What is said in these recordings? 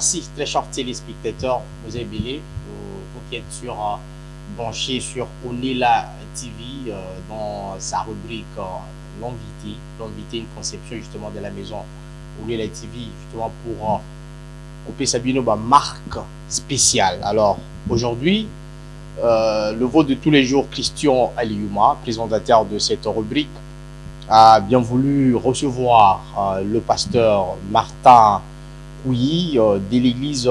merci, très chers téléspectateurs, vous avez belé, vous qui êtes branchés sur Onela TV dans sa rubrique L'Invité, une conception justement de la maison Onela TV, justement pour couper Sabino marque spéciale. Alors aujourd'hui, le vote de tous les jours, Christian Aliouma, présentateur de cette rubrique, a bien voulu recevoir le pasteur Martin Kouyi de l'église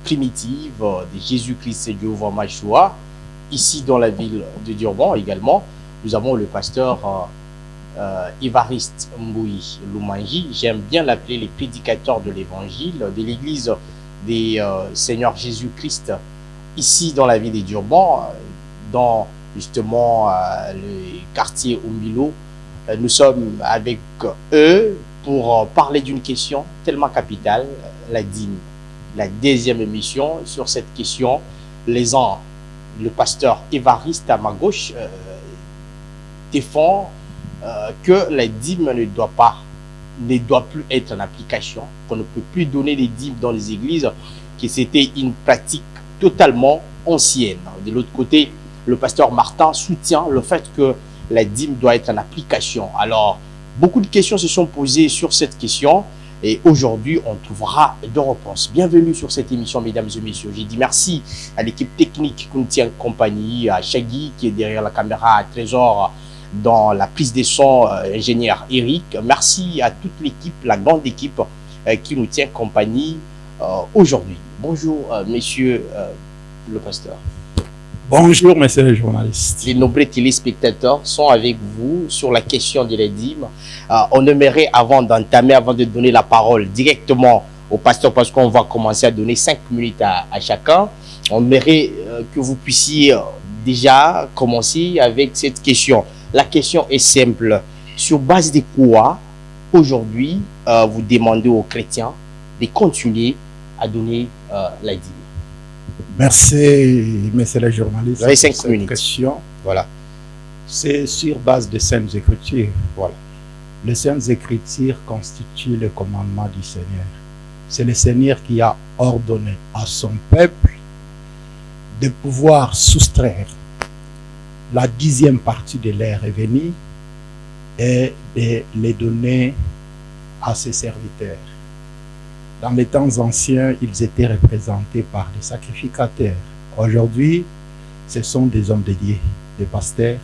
primitive de Jésus-Christ et Jéhovah Machoua, ici dans la ville de Durban également. Nous avons le pasteur Évariste Mbouyi Lumangi, j'aime bien l'appeler les prédicateurs de l'évangile de l'église des Seigneurs Jésus-Christ, ici dans la ville de Durban, dans justement le quartier Ombilo. Nous sommes avec eux pour parler d'une question tellement capitale, la dîme. La deuxième émission sur cette question, le pasteur Évariste à ma gauche défend que la dîme ne doit plus être en application, qu'on ne peut plus donner des dîmes dans les églises, que c'était une pratique totalement ancienne. De l'autre côté, le pasteur Martin soutient le fait que la dîme doit être en application. Alors, beaucoup de questions se sont posées sur cette question et aujourd'hui, on trouvera deux réponses. Bienvenue sur cette émission, mesdames et messieurs. J'ai dit merci à l'équipe technique qui nous tient compagnie, à Shaggy qui est derrière la caméra, à Trésor dans la prise des sons, ingénieur Eric. Merci à toute l'équipe, la grande équipe qui nous tient compagnie aujourd'hui. Bonjour, messieurs le pasteur. Bonjour, messieurs les journalistes. Les nombreux téléspectateurs sont avec vous sur la question de la dîme. On aimerait, avant de donner la parole directement au pasteur, parce qu'on va commencer à donner 5 minutes à chacun, on aimerait que vous puissiez déjà commencer avec cette question. La question est simple. Sur base de quoi, aujourd'hui, vous demandez aux chrétiens de continuer à donner la dîme? Merci, messieurs les journalistes. Vous avez 5 minutes. Question. Voilà. C'est sur base des Saintes Écritures. Voilà. Les Saintes Écritures constituent le commandement du Seigneur. C'est le Seigneur qui a ordonné à son peuple de pouvoir soustraire la 10e partie de leur revenu et de les donner à ses serviteurs. Dans les temps anciens, ils étaient représentés par des sacrificateurs. Aujourd'hui, ce sont des hommes dédiés, des pasteurs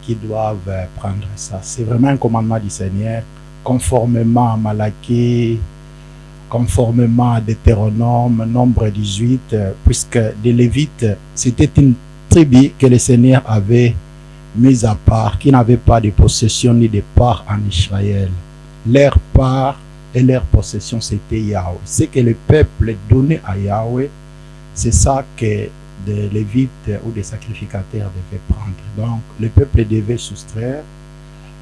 qui doivent prendre ça. C'est vraiment un commandement du Seigneur, conformément à Malachie, conformément à Deutéronome, nombre 18, puisque les Lévites, c'était une tribu que le Seigneur avait mise à part, qui n'avait pas de possession ni de part en Israël. Leur part et leur possession, c'était Yahweh. Ce que le peuple donnait à Yahweh, c'est ça que des Lévites ou des sacrificateurs devaient prendre. Donc, le peuple devait soustraire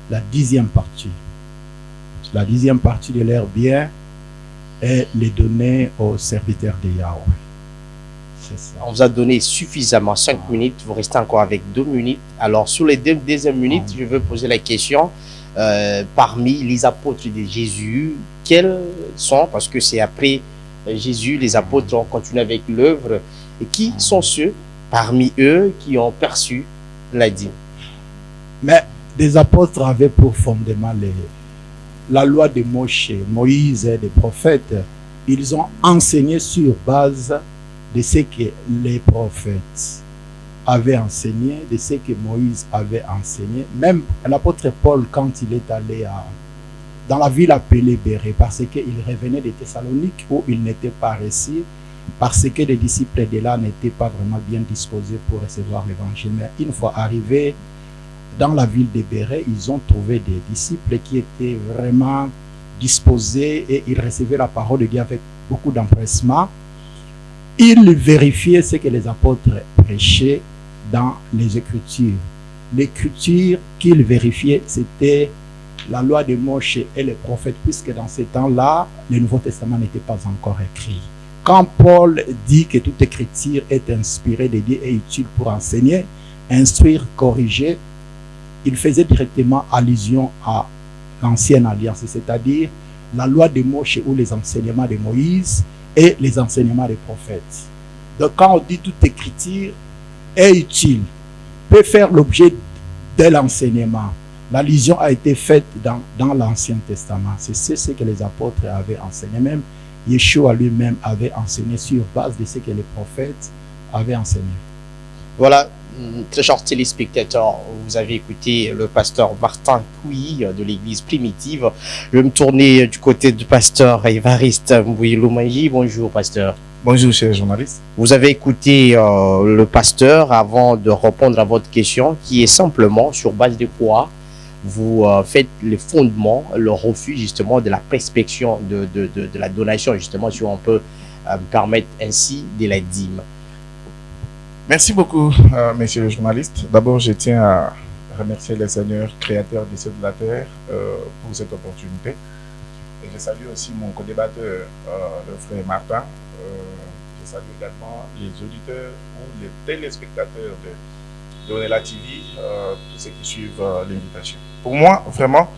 la 10e partie. La 10e partie de leurs biens et les donner aux serviteurs de Yahweh. C'est ça. On vous a donné suffisamment 5 minutes. Vous restez encore avec 2 minutes. Alors, sur les 2 deuxièmes minutes, je veux poser la question. Parmi les apôtres de Jésus, quels sont, parce que c'est après Jésus, les apôtres ont continué avec l'œuvre, et qui sont ceux parmi eux qui ont perçu la dîme? Mais des apôtres avaient pour fondement la loi de Moïse et des prophètes. Ils ont enseigné sur base de ce que les prophètes avait enseigné, de ce que Moïse avait enseigné. Même l'apôtre Paul, quand il est allé dans la ville appelée Bérée, parce qu'il revenait de Thessalonique où il n'était pas réussi, parce que les disciples de là n'étaient pas vraiment bien disposés pour recevoir l'évangile. Mais une fois arrivés dans la ville de Bérée, ils ont trouvé des disciples qui étaient vraiment disposés et ils recevaient la parole de Dieu avec beaucoup d'empressement. Ils vérifiaient ce que les apôtres prêchaient dans les Écritures. L'écriture qu'ils vérifiaient, c'était la loi de Moïse et les prophètes, puisque dans ces temps-là, le Nouveau Testament n'était pas encore écrit. Quand Paul dit que toute écriture est inspirée de Dieu et utile pour enseigner, instruire, corriger, il faisait directement allusion à l'ancienne alliance, c'est-à-dire la loi de Moïse ou les enseignements de Moïse et les enseignements des prophètes. Donc quand on dit toute écriture est utile, peut faire l'objet de l'enseignement. L'allusion a été faite dans l'Ancien Testament. C'est ce que les apôtres avaient enseigné. Même Yeshua lui-même avait enseigné sur base de ce que les prophètes avaient enseigné. Voilà, très chers téléspectateurs, vous avez écouté le pasteur Martin Pouy de l'église primitive. Je vais me tourner du côté du pasteur Évariste Mbouiloumanji. Bonjour pasteur. Bonjour chers journalistes. Vous avez écouté le pasteur avant de répondre à votre question qui est simplement sur base de quoi vous faites les fondements, le refus justement de la prescription de la donation, justement, si on peut me permettre ainsi, de la dîme. Merci beaucoup, messieurs les journalistes. D'abord, je tiens à remercier le Seigneur, créateur des cieux et de la terre, pour cette opportunité. Et je salue aussi mon co-débatteur, le frère Martin. Je salue également les auditeurs ou les téléspectateurs de Onela TV, tous ceux qui suivent l'invitation. Pour moi, vraiment,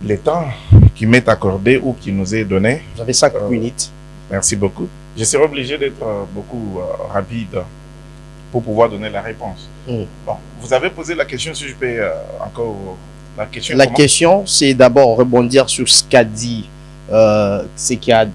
le temps qui m'est accordé ou qui nous est donné... Vous avez 5 minutes. Merci beaucoup. Je serai obligé d'être beaucoup rapide pour pouvoir donner la réponse. Bon, vous avez posé la question, si je peux encore... La question, c'est d'abord rebondir sur ce qu'a dit, ce qu'a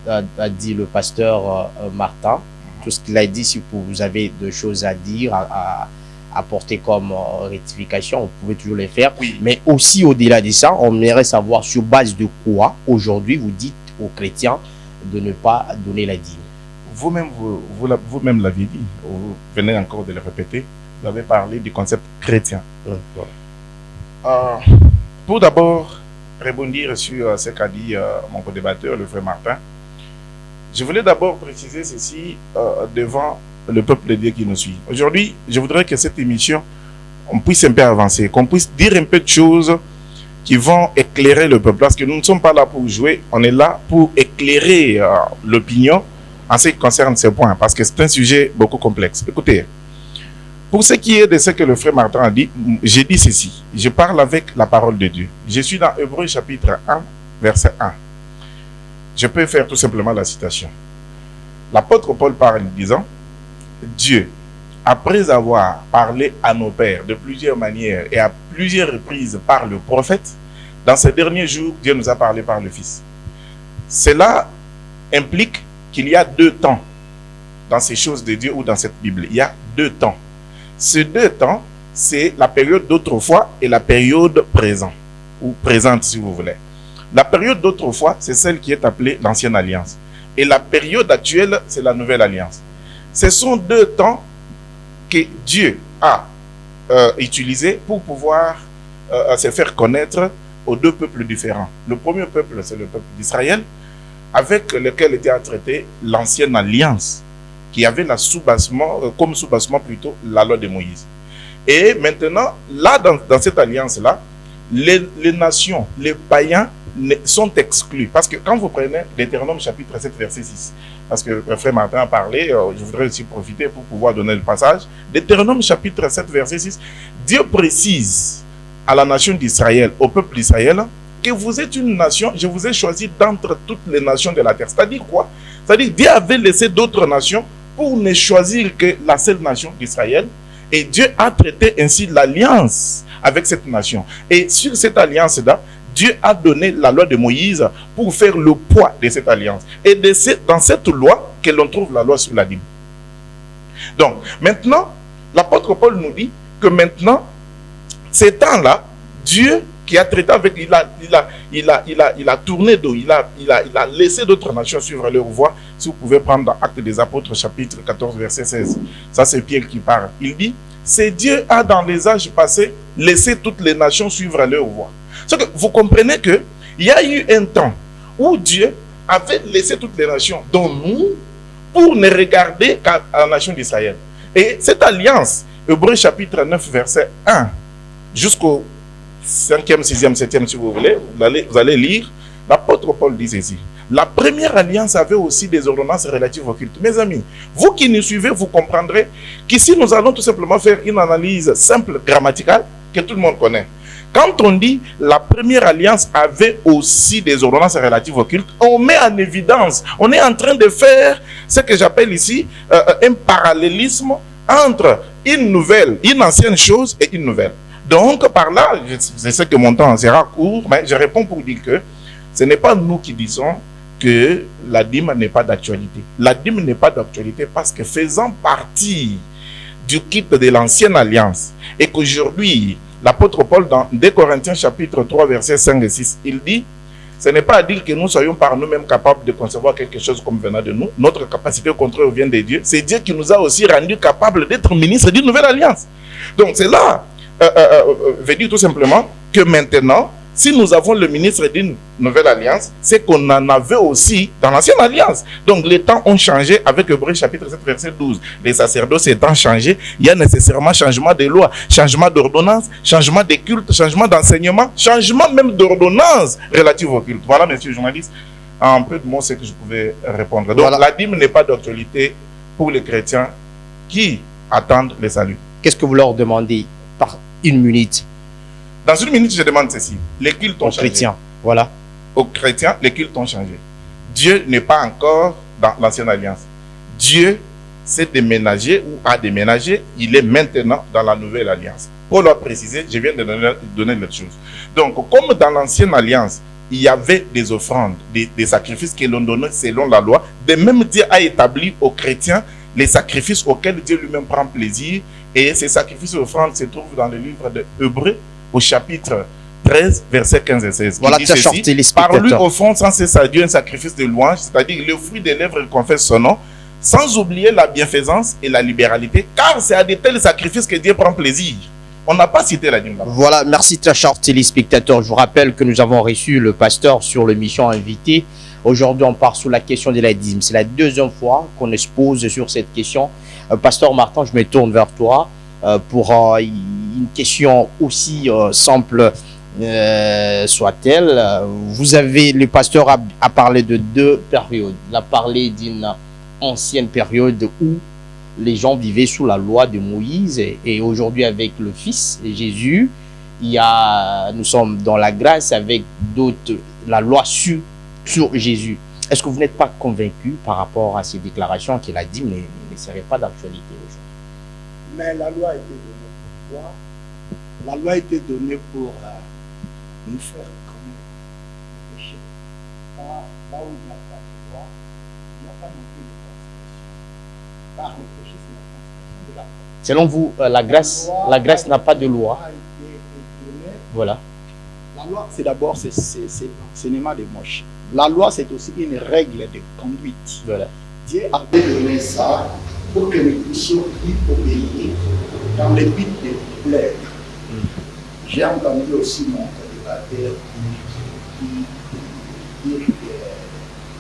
dit le pasteur Martin. Tout ce qu'il a dit, si vous avez des choses à dire, à apporter comme rectification, vous pouvez toujours les faire. Oui. Mais aussi au-delà de ça, on aimerait savoir sur base de quoi aujourd'hui vous dites aux chrétiens de ne pas donner la dîme. Vous-même, vous-même l'aviez dit, vous venez encore de le répéter, vous avez parlé du concept chrétien. Pour d'abord rebondir sur ce qu'a dit mon co-débatteur, le frère Martin, je voulais d'abord préciser ceci devant le peuple de Dieu qui nous suit. Aujourd'hui, je voudrais que cette émission, on puisse un peu avancer, qu'on puisse dire un peu de choses qui vont éclairer le peuple. Parce que nous ne sommes pas là pour jouer, on est là pour éclairer l'opinion en ce qui concerne ces points, parce que c'est un sujet beaucoup complexe. Écoutez, pour ce qui est de ce que le frère Martin a dit, j'ai dit ceci, je parle avec la parole de Dieu. Je suis dans Hébreux chapitre 1, verset 1. Je peux faire tout simplement la citation. L'apôtre Paul parle en disant, Dieu, après avoir parlé à nos pères de plusieurs manières et à plusieurs reprises par le prophète, dans ces derniers jours, Dieu nous a parlé par le Fils. Cela implique qu'il y a 2 temps dans ces choses de Dieu ou dans cette Bible. Il y a 2 temps. Ces 2 temps, c'est la période d'autrefois et la période présente, ou présente si vous voulez. La période d'autrefois, c'est celle qui est appelée l'Ancienne Alliance. Et la période actuelle, c'est la Nouvelle Alliance. Ce sont 2 temps que Dieu a utilisés pour pouvoir se faire connaître aux 2 peuples différents. Le premier peuple, c'est le peuple d'Israël, avec lequel était traitée l'Ancienne Alliance, qui avait la comme sous-bassement plutôt la loi de Moïse. Et maintenant, là, dans cette alliance-là, les nations, les païens sont exclus. Parce que quand vous prenez Deutéronome chapitre 7, verset 6, parce que le frère Martin a parlé, je voudrais aussi profiter pour pouvoir donner le passage. Deutéronome chapitre 7, verset 6, Dieu précise à la nation d'Israël, au peuple d'Israël, que vous êtes une nation, je vous ai choisi d'entre toutes les nations de la terre. C'est-à-dire quoi? C'est-à-dire Dieu avait laissé d'autres nations pour ne choisir que la seule nation d'Israël. Et Dieu a traité ainsi l'alliance avec cette nation. Et sur cette alliance-là, Dieu a donné la loi de Moïse pour faire le poids de cette alliance. Et dans cette loi que l'on trouve la loi sur la dîme. Donc, maintenant, l'apôtre Paul nous dit que maintenant, ces temps-là, Dieu qui a traité avec, il a tourné d'eau, il a laissé d'autres nations suivre leur voie. Si vous pouvez prendre dans Actes des Apôtres, chapitre 14, verset 16. Ça, c'est Pierre qui parle. Il dit, c'est Dieu a dans les âges passés laissé toutes les nations suivre leur voie. C'est que vous comprenez que il y a eu un temps où Dieu avait laissé toutes les nations, dont nous, pour ne regarder qu'à la nation d'Israël. Et cette alliance, Hébreux chapitre 9, verset 1, jusqu'au 5e, 6e, 7e, si vous voulez, vous allez lire, l'apôtre Paul dit ceci. La première alliance avait aussi des ordonnances relatives au culte. Mes amis, vous qui nous suivez, vous comprendrez qu'ici nous allons tout simplement faire une analyse simple, grammaticale, que tout le monde connaît. quand on dit la première alliance avait aussi des ordonnances relatives au culte, on met en évidence, on est en train de faire ce que j'appelle ici un parallélisme entre une ancienne chose et une nouvelle. Donc, par là, je sais que mon temps sera court, mais je réponds pour dire que ce n'est pas nous qui disons que la dîme n'est pas d'actualité. La dîme n'est pas d'actualité parce que faisant partie du culte de l'ancienne alliance et qu'aujourd'hui, l'apôtre Paul dans 2 Corinthiens chapitre 3 versets 5 et 6, il dit, ce n'est pas à dire que nous soyons par nous-mêmes capables de concevoir quelque chose comme venant de nous. Notre capacité au contraire vient de Dieu. C'est Dieu qui nous a aussi rendus capables d'être ministres d'une nouvelle alliance. Donc c'est là, veut dire tout simplement que maintenant, si nous avons le ministre d'une nouvelle alliance, c'est qu'on en avait aussi dans l'ancienne alliance. Donc les temps ont changé avec Hébreux chapitre 7 verset 12. Les sacerdoces étant changés, il y a nécessairement changement de loi, changement d'ordonnance, changement de culte, changement d'enseignement, changement même d'ordonnance relative au culte. Voilà, monsieur le journaliste, en peu de mots, c'est que je pouvais répondre. Donc voilà. La dîme n'est pas d'actualité pour les chrétiens qui attendent le salut. Qu'est-ce que vous leur demandez par une minute? Dans une minute, je demande ceci. Les cultes ont changé. Aux chrétiens, voilà. Aux chrétiens, les cultes ont changé. Dieu n'est pas encore dans l'ancienne alliance. Dieu s'est déménagé ou a déménagé. Il est maintenant dans la nouvelle alliance. Pour le préciser, je viens de donner l'autre chose. Donc, comme dans l'ancienne alliance, il y avait des offrandes, des sacrifices que l'on donnait selon la loi, de même Dieu a établi aux chrétiens les sacrifices auxquels Dieu lui-même prend plaisir. Et ces sacrifices et offrandes se trouvent dans le livre de Hébreux, au chapitre 13, versets 15 et 16. Voilà, tu as sorti les spectateurs. Par lui offrande sans cesse à Dieu un sacrifice de louange, c'est-à-dire le fruit des lèvres il confesse son nom, sans oublier la bienfaisance et la libéralité, car c'est à de tels sacrifices que Dieu prend plaisir. On n'a pas cité la dîme là. Voilà, merci très chers téléspectateurs. Je vous rappelle que nous avons reçu le pasteur sur l'émission Invité. Aujourd'hui, on part sur la question de la dîme. C'est la deuxième fois qu'on expose sur cette question. Pasteur Martin, je me tourne vers toi pour une question aussi simple soit-elle. Vous avez, le pasteur a parlé de deux périodes. Il a parlé d'une ancienne période où les gens vivaient sous la loi de Moïse et aujourd'hui avec le Fils Jésus, nous sommes dans la grâce avec d'autres, la loi sur Jésus. Est-ce que vous n'êtes pas convaincu par rapport à ces déclarations qu'il a dit ne serait pas d'actualité aujourd'hui? Mais la loi a été donnée pour quoi? La loi a été donnée pour nous faire connaître le péché. Là où il n'y a pas de loi, il n'y a pas non plus de transgression. Car le péché, c'est la transgression de la loi. Selon vous, la grâce n'a pas de loi. Voilà. La loi, c'est d'abord l'enseignement de Moïse. La loi, c'est aussi une règle de conduite. Voilà. Dieu a donné ça pour que nous puissions y obéir dans le but de plaire. J'ai entendu aussi mon débatteur qui dit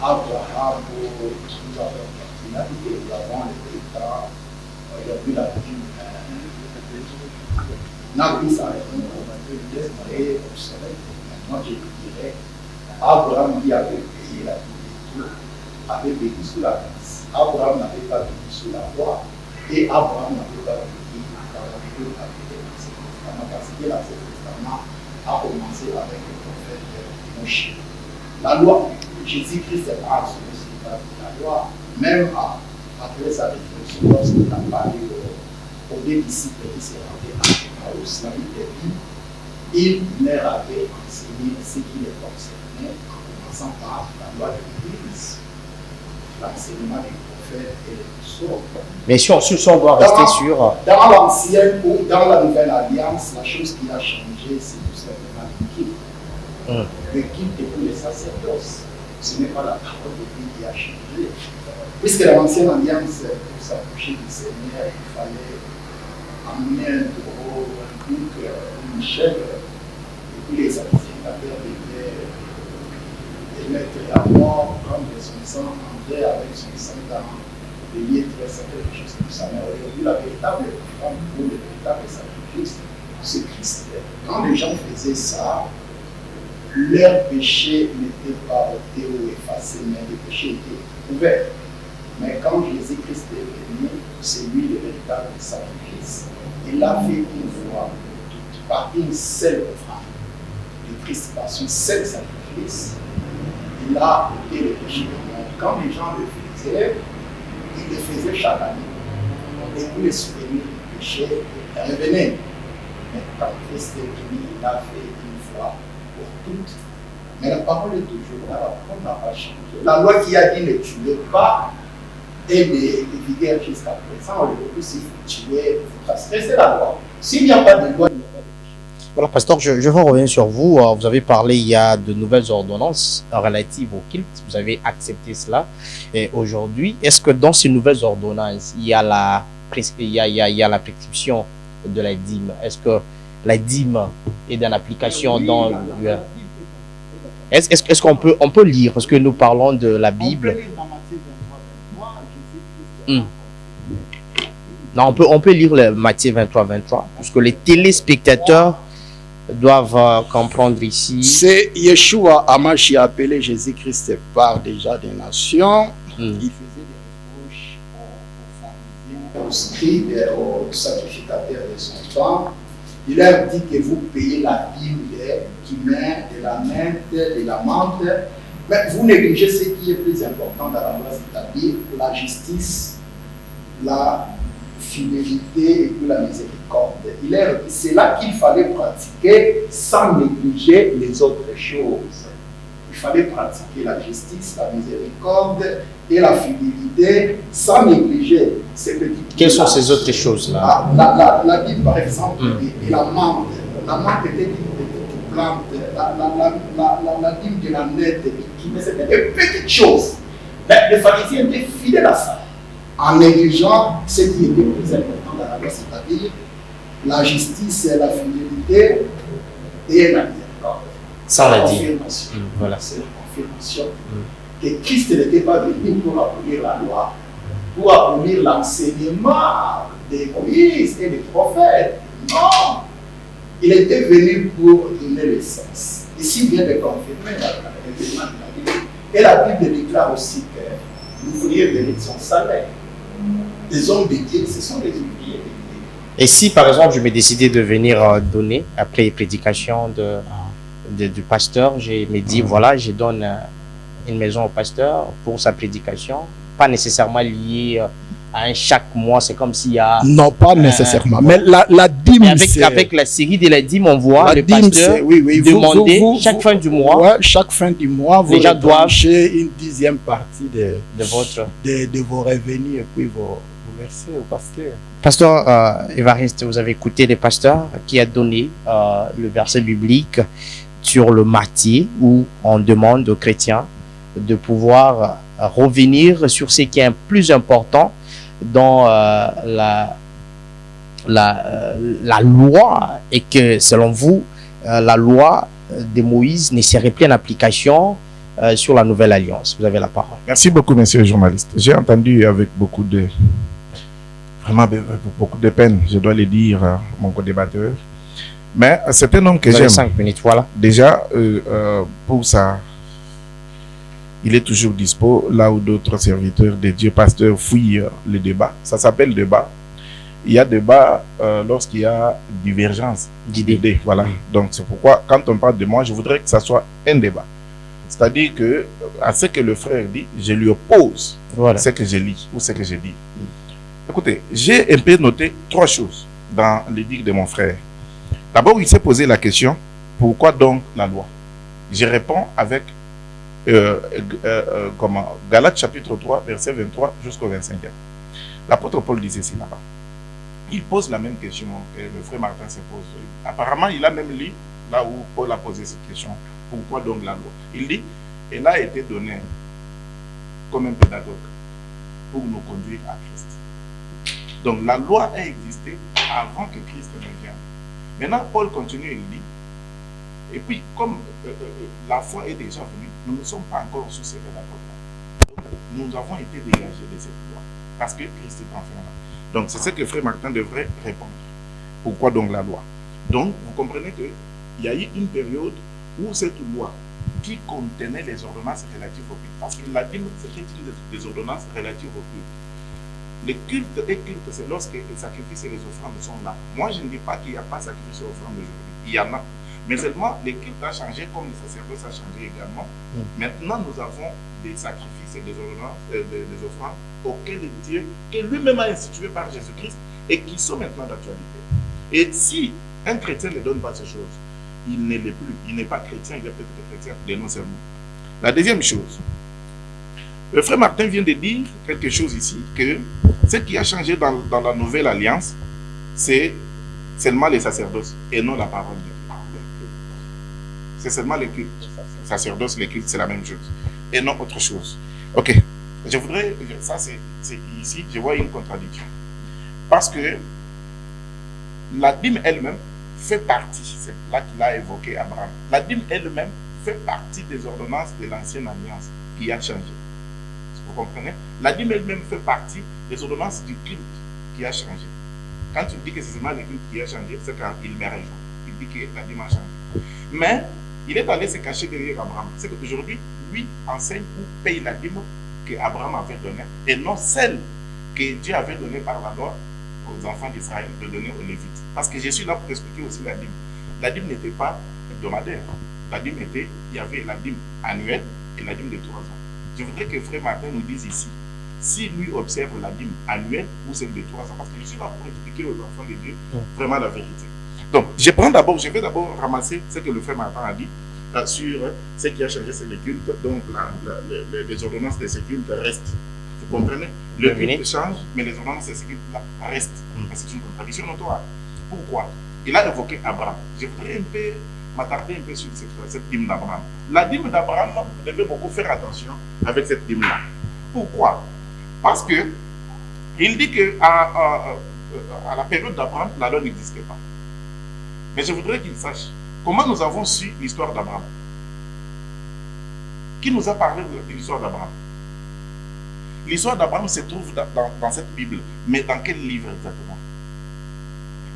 qu'Abraham, nous avons personnalité, nous avons le temps, il y a vu la vie, n'a vu sa réponse, on a vu le soleil, maintenant je dirais, Abraham qui avait payé la vie de tout, avait vécu sous la grâce. Abraham n'avait pas vécu sous la loi, et Abraham n'avait pas vécu dans la vie de l'Ancien Testament, parce que l'Ancien Testament a commencé avec le prophète Moïse. La loi, Jésus-Christ est pas assuré sur la loi, même après sa réflexion, lorsqu'il a parlé aux deux disciples qui s'est rendu à Emmaüs, la Bible dit, il leur avait enseigné ce qui les concernait, en commençant par la loi de l'Église, l'enseignement des prophètes et des psaumes. Mais si on doit rester sur... Dans l'ancienne ou dans la nouvelle alliance, la chose qui a changé, c'est tout simplement le culte. Le culte est pour les sacerdoces. Ce n'est pas la parole de Dieu qui a changé. Puisque dans l'ancienne alliance, pour s'approcher du Seigneur, il fallait amener un taureau, un bouc, une chèvre, et puis les sacrificateurs devaient mettre à mort, prendre son sang, entrer avec son sang dans le lieu très saint, quelque chose comme ça. Mais aujourd'hui, la véritable offrande pour le véritable sacrifice, c'est Christ. Quand les gens faisaient ça, leur péché n'était pas ôté ou effacé, mais le péché était couvert. Mais quand Jésus-Christ est venu, c'est lui le véritable sacrifice. Il l'a fait une fois pour toutes. par une seule offrande de Christ, par son seul sacrifice, il a ôté le péché du monde. Quand les gens le faisaient, ils le faisaient chaque année. Et puis les souvenirs du péché revenaient. Mais quand Christ est venu, il l'a fait une fois pour toutes. Mais la parole est toujours là, la parole n'a pas changé. La loi qui a dit ne tuez pas est de vigueur jusqu'à présent. On le dit si vous tuez, vous transgressez la loi. S'il n'y a pas de loi, il n'y a pas de péché. Voilà, pasteur, je vais revenir sur vous. Vous avez parlé, il y a de nouvelles ordonnances relatives au culte. Vous avez accepté cela. Et aujourd'hui, est-ce que dans ces nouvelles ordonnances, il y a la prescription de la dîme? Est-ce que la dîme est dans l'application dans... Est-ce qu'on peut lire, parce que nous parlons de la Bible. Non, on peut lire le Matthieu 23-23, parce que les téléspectateurs doivent comprendre ici. C'est Yeshua Amashi appelé Jésus-Christ par déjà des nations. Il faisait des reproches aux pharisiens, aux scribes, aux sacrificateurs de son temps. Il leur dit que vous payez la dîme du cumin, de la menthe, de la menthe. Mais vous négligez ce qui est plus important dans la loi, c'est-à-dire la justice, la fidélité et puis la miséricorde. C'est là qu'il fallait pratiquer sans négliger les autres choses. Il fallait pratiquer la justice, la miséricorde et la fidélité sans négliger ces petites. Quelles sont ces autres choses-là? La Bible, par exemple, et la menthe. La menthe était une petite plante. La dîme de la nette, c'était des petites choses. Mais les pharisiens étaient fidèles à ça, en négligeant ce qui était plus important dans la loi, c'est-à-dire la justice, la fidélité et la miséricorde. Sans la dîme. Voilà. C'est la confirmation que Christ n'était pas venu pour abolir la loi, pour abolir l'enseignement des Moïse et des prophètes. Non! Il était venu pour donner l'essence. Ici vient de confirmer l'événement de la Bible. Et la Bible déclare aussi que l'ouvrier mérite son salaire. Les hommes de Dieu, ce sont les ouvriers de Dieu. Et si par exemple je me décidais de venir donner après les prédications du pasteur, je me dis voilà, je donne une maison au pasteur pour sa prédication, pas nécessairement lié à chaque mois, c'est comme s'il y a... Non, pas nécessairement, mais la dîme, avec la série de la dîme, on voit le pasteur demander chaque fin du mois. Ouais, chaque fin du mois, vous doivent toucher une 10e partie de vos revenus et puis vos versets au pasteur. Pasteur Évariste, vous avez écouté le pasteur qui a donné le verset biblique sur le Matthieu où on demande aux chrétiens de pouvoir revenir sur ce qui est plus important dans la loi, et que selon vous, la loi de Moïse ne serait plus en application sur la nouvelle alliance. Vous avez la parole. Merci beaucoup, monsieur le journaliste. J'ai entendu avec beaucoup de peine, je dois le dire, mon co-débatteur. Mais c'est un homme que j'aime. 5 minutes, voilà. Déjà, pour ça, il est toujours dispo, là où d'autres serviteurs de Dieu, pasteurs, fouillent le débat. Ça s'appelle débat. Il y a débat lorsqu'il y a divergence d'idées. Voilà. Donc, c'est pourquoi, quand on parle de moi, je voudrais que ça soit un débat. C'est-à-dire que, à ce que le frère dit, je lui oppose ce que je lis ou ce que je dis. Écoutez, j'ai un peu noté 3 choses dans les dires de mon frère. D'abord, il s'est posé la question, pourquoi donc la loi? Je réponds avec Galates chapitre 3, verset 23 jusqu'au 25e. L'apôtre Paul disait ceci là-bas. Il pose la même question que le frère Martin se pose. Apparemment, il a même lu là où Paul a posé cette question. Pourquoi donc la loi? Il dit, elle a été donnée comme un pédagogue pour nous conduire à Christ. Donc la loi a existé avant que Christ ne vienne. Maintenant, Paul continue, il dit, et puis comme la foi est déjà venue, nous ne sommes pas encore sous ces pédagogues. Nous avons été dégagés de cette loi parce que Christ est enfin là. Donc c'est ce que frère Martin devrait répondre. Pourquoi donc la loi? Donc vous comprenez qu'il y a eu une période où cette loi qui contenait les ordonnances relatives au culte, parce que la Bible c'était des ordonnances relatives au culte. Le culte est culte, c'est lorsque les sacrifices et les offrandes sont là. Moi, je ne dis pas qu'il n'y a pas de sacrifices et offrandes aujourd'hui. Il y en a. Mais seulement, le culte a changé comme le sacerdoce a changé également. Maintenant, nous avons des sacrifices et des ordonnances, des offrandes auxquelles Dieu, que lui-même a institué par Jésus-Christ et qui sont maintenant d'actualité. Et si un chrétien ne donne pas ces choses, il ne l'est plus. Il n'est pas chrétien, il est peut-être chrétien de non seulement. La deuxième chose, le frère Martin vient de dire quelque chose ici, que ce qui a changé dans la nouvelle alliance, c'est seulement les sacerdoces et non la parole de Dieu. C'est seulement les cultes. Sacerdoce, les cultes, c'est la même chose. Et non autre chose. Ok. Je voudrais, ça c'est ici, je vois une contradiction. Parce que la dîme elle-même fait partie, c'est là qu'il a évoqué Abraham. La dîme elle-même fait partie des ordonnances de l'ancienne alliance qui a changé. Vous comprenez? La dîme elle-même fait partie des ordonnances du culte qui a changé. Quand tu dis que c'est seulement le culte qui a changé, c'est quand il met raison. Il dit que la dîme a changé. Mais il est allé se cacher derrière Abraham. C'est qu'aujourd'hui, lui enseigne ou paye la dîme qu'Abraham avait donnée et non celle que Dieu avait donnée par la loi aux enfants d'Israël de donner aux Lévites. Parce que je suis là pour expliquer aussi la dîme. La dîme n'était pas hebdomadaire. La dîme était, il y avait la dîme annuelle et la dîme de 3 ans. Je voudrais que Frère Martin nous dise ici, si lui observe la dîme annuelle ou celle de 3 ans, parce que je suis là pour expliquer aux enfants de Dieu vraiment la vérité. Donc, je vais d'abord ramasser ce que le Frère Martin a dit sur ce qui a changé, c'est le culte. Donc, les ordonnances de ce culte restent. Vous comprenez? Le culte change, mais les ordonnances de ce culte restent. C'est une contradiction notoire. Pourquoi? Il a évoqué Abraham. Je voudrais m'attarder un peu sur cette dîme d'Abraham. La dîme d'Abraham, vous devez beaucoup faire attention avec cette dîme-là. Pourquoi? Parce que il dit qu'à la période d'Abraham, la loi n'existait pas. Mais je voudrais qu'il sache comment nous avons su l'histoire d'Abraham. Qui nous a parlé de l'histoire d'Abraham? L'histoire d'Abraham se trouve dans cette Bible. Mais dans quel livre exactement?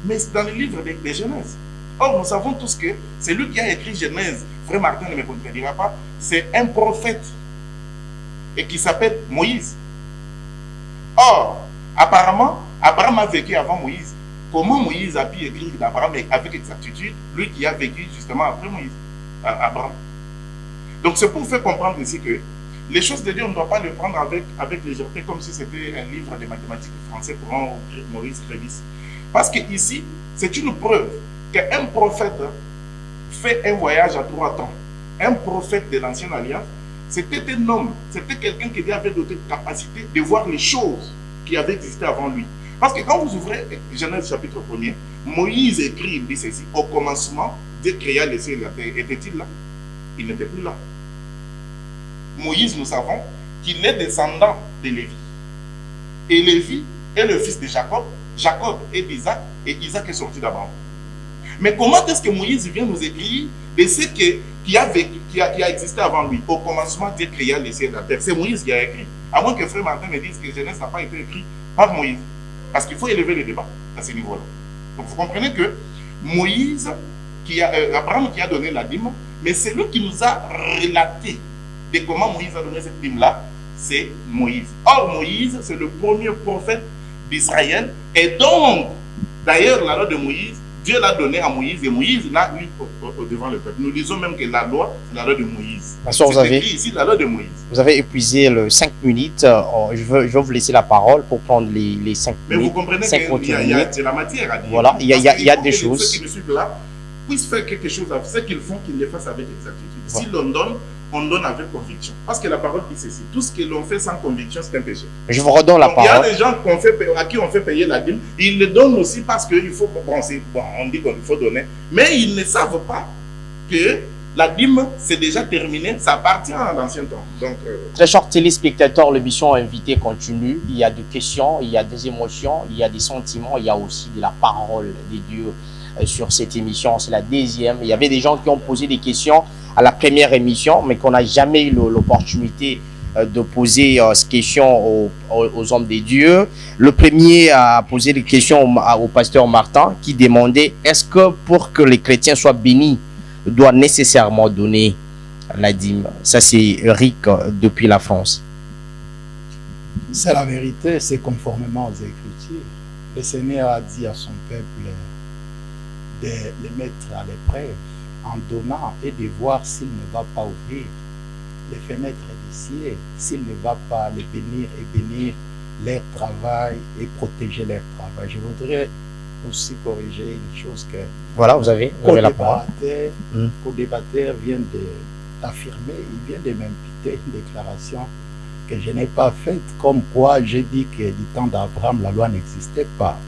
Mais dans le livre de Genèse. Or, nous savons tous que celui qui a écrit Genèse, Frère Martin ne me contredira pas, c'est un prophète et qui s'appelle Moïse. Or, apparemment, Abraham a vécu avant Moïse. Comment Moïse a pu écrire d'Abraham avec exactitude, lui qui a vécu justement après Moïse, Abraham? Donc, c'est pour faire comprendre ici que les choses de Dieu, on ne doit pas les prendre avec légèreté, comme si c'était un livre de mathématiques français pour un Maurice Révis. Parce que ici, c'est une preuve qu'un prophète fait un voyage à 3 temps. Un prophète de l'ancienne alliance, c'était un homme, c'était quelqu'un qui avait d'autres capacités de voir les choses qui avaient existé avant lui. Parce que quand vous ouvrez Genèse chapitre 1er, Moïse écrit, il dit ceci: au commencement, Dieu créa les cieux et la terre. Était-il là? Il n'était plus là. Moïse, nous savons qu'il est descendant de Lévi. Et Lévi est le fils de Jacob. Jacob est d'Isaac et Isaac est sorti d'Abraham. Mais comment est-ce que Moïse vient nous écrire de ce qui a existé avant lui? Au commencement, Dieu créa les cieux et la terre. C'est Moïse qui a écrit. À moins que Frère Martin me dise que Genèse n'a pas été écrit par Moïse. Parce qu'il faut élever le débat à ce niveau-là. Donc vous comprenez que Moïse, Abraham qui a donné la dîme, mais c'est lui qui nous a relaté de comment Moïse a donné cette dîme-là, c'est Moïse. Or, Moïse, c'est le premier prophète d'Israël. Et donc, d'ailleurs, la loi de Moïse, Dieu l'a donnée à Moïse et Moïse l'a mis devant le peuple. Nous disons même que la loi, c'est la loi de Moïse. C'est écrit ici la loi de Moïse. Vous avez épuisé le 5 minutes. Je vais vous laisser la parole pour prendre les 5 minutes. Mais vous comprenez qu'il y a de la matière à dire. Voilà, il y a des choses. Ceux qui me suivent là puissent faire quelque chose, ce qu'ils font, qu'ils le fassent avec exactitude. Voilà. Si l'on donne, on donne avec conviction. Parce que la parole dit ceci: tout ce que l'on fait sans conviction, c'est un péché. Je vous redonne la parole. Il y a des gens à qui on fait payer la dîme. Ils le donnent aussi parce qu'il faut. On dit qu'il faut donner. Mais ils ne savent pas que la dîme, c'est déjà terminé. Ça appartient à l'ancien temps. Donc, très chers téléspectateurs, l'émission Invité continue. Il y a des questions, il y a des émotions, il y a des sentiments, il y a aussi de la parole de Dieu sur cette émission. C'est la deuxième. Il y avait des gens qui ont posé des questions à la première émission, mais qu'on n'a jamais eu l'opportunité de poser ces questions aux hommes de Dieu. Le premier a posé des questions au pasteur Martin, qui demandait: est-ce que pour que les chrétiens soient bénis, doit nécessairement donner la dîme? Ça, c'est Eric depuis la France. C'est la vérité, c'est conformément aux Écritures. Le Seigneur a dit à son peuple de les mettre à l'épreuve en donnant et de voir s'il ne va pas ouvrir les fenêtres du ciel, s'il ne va pas les bénir et bénir leur travail et protéger leur travail. Je voudrais aussi corriger une chose que Voilà, vous avez la parole. Co-débatteur vient d'affirmer, il vient de m'imputer une déclaration que je n'ai pas faite, comme quoi j'ai dit que du temps d'Abraham, la loi n'existait pas.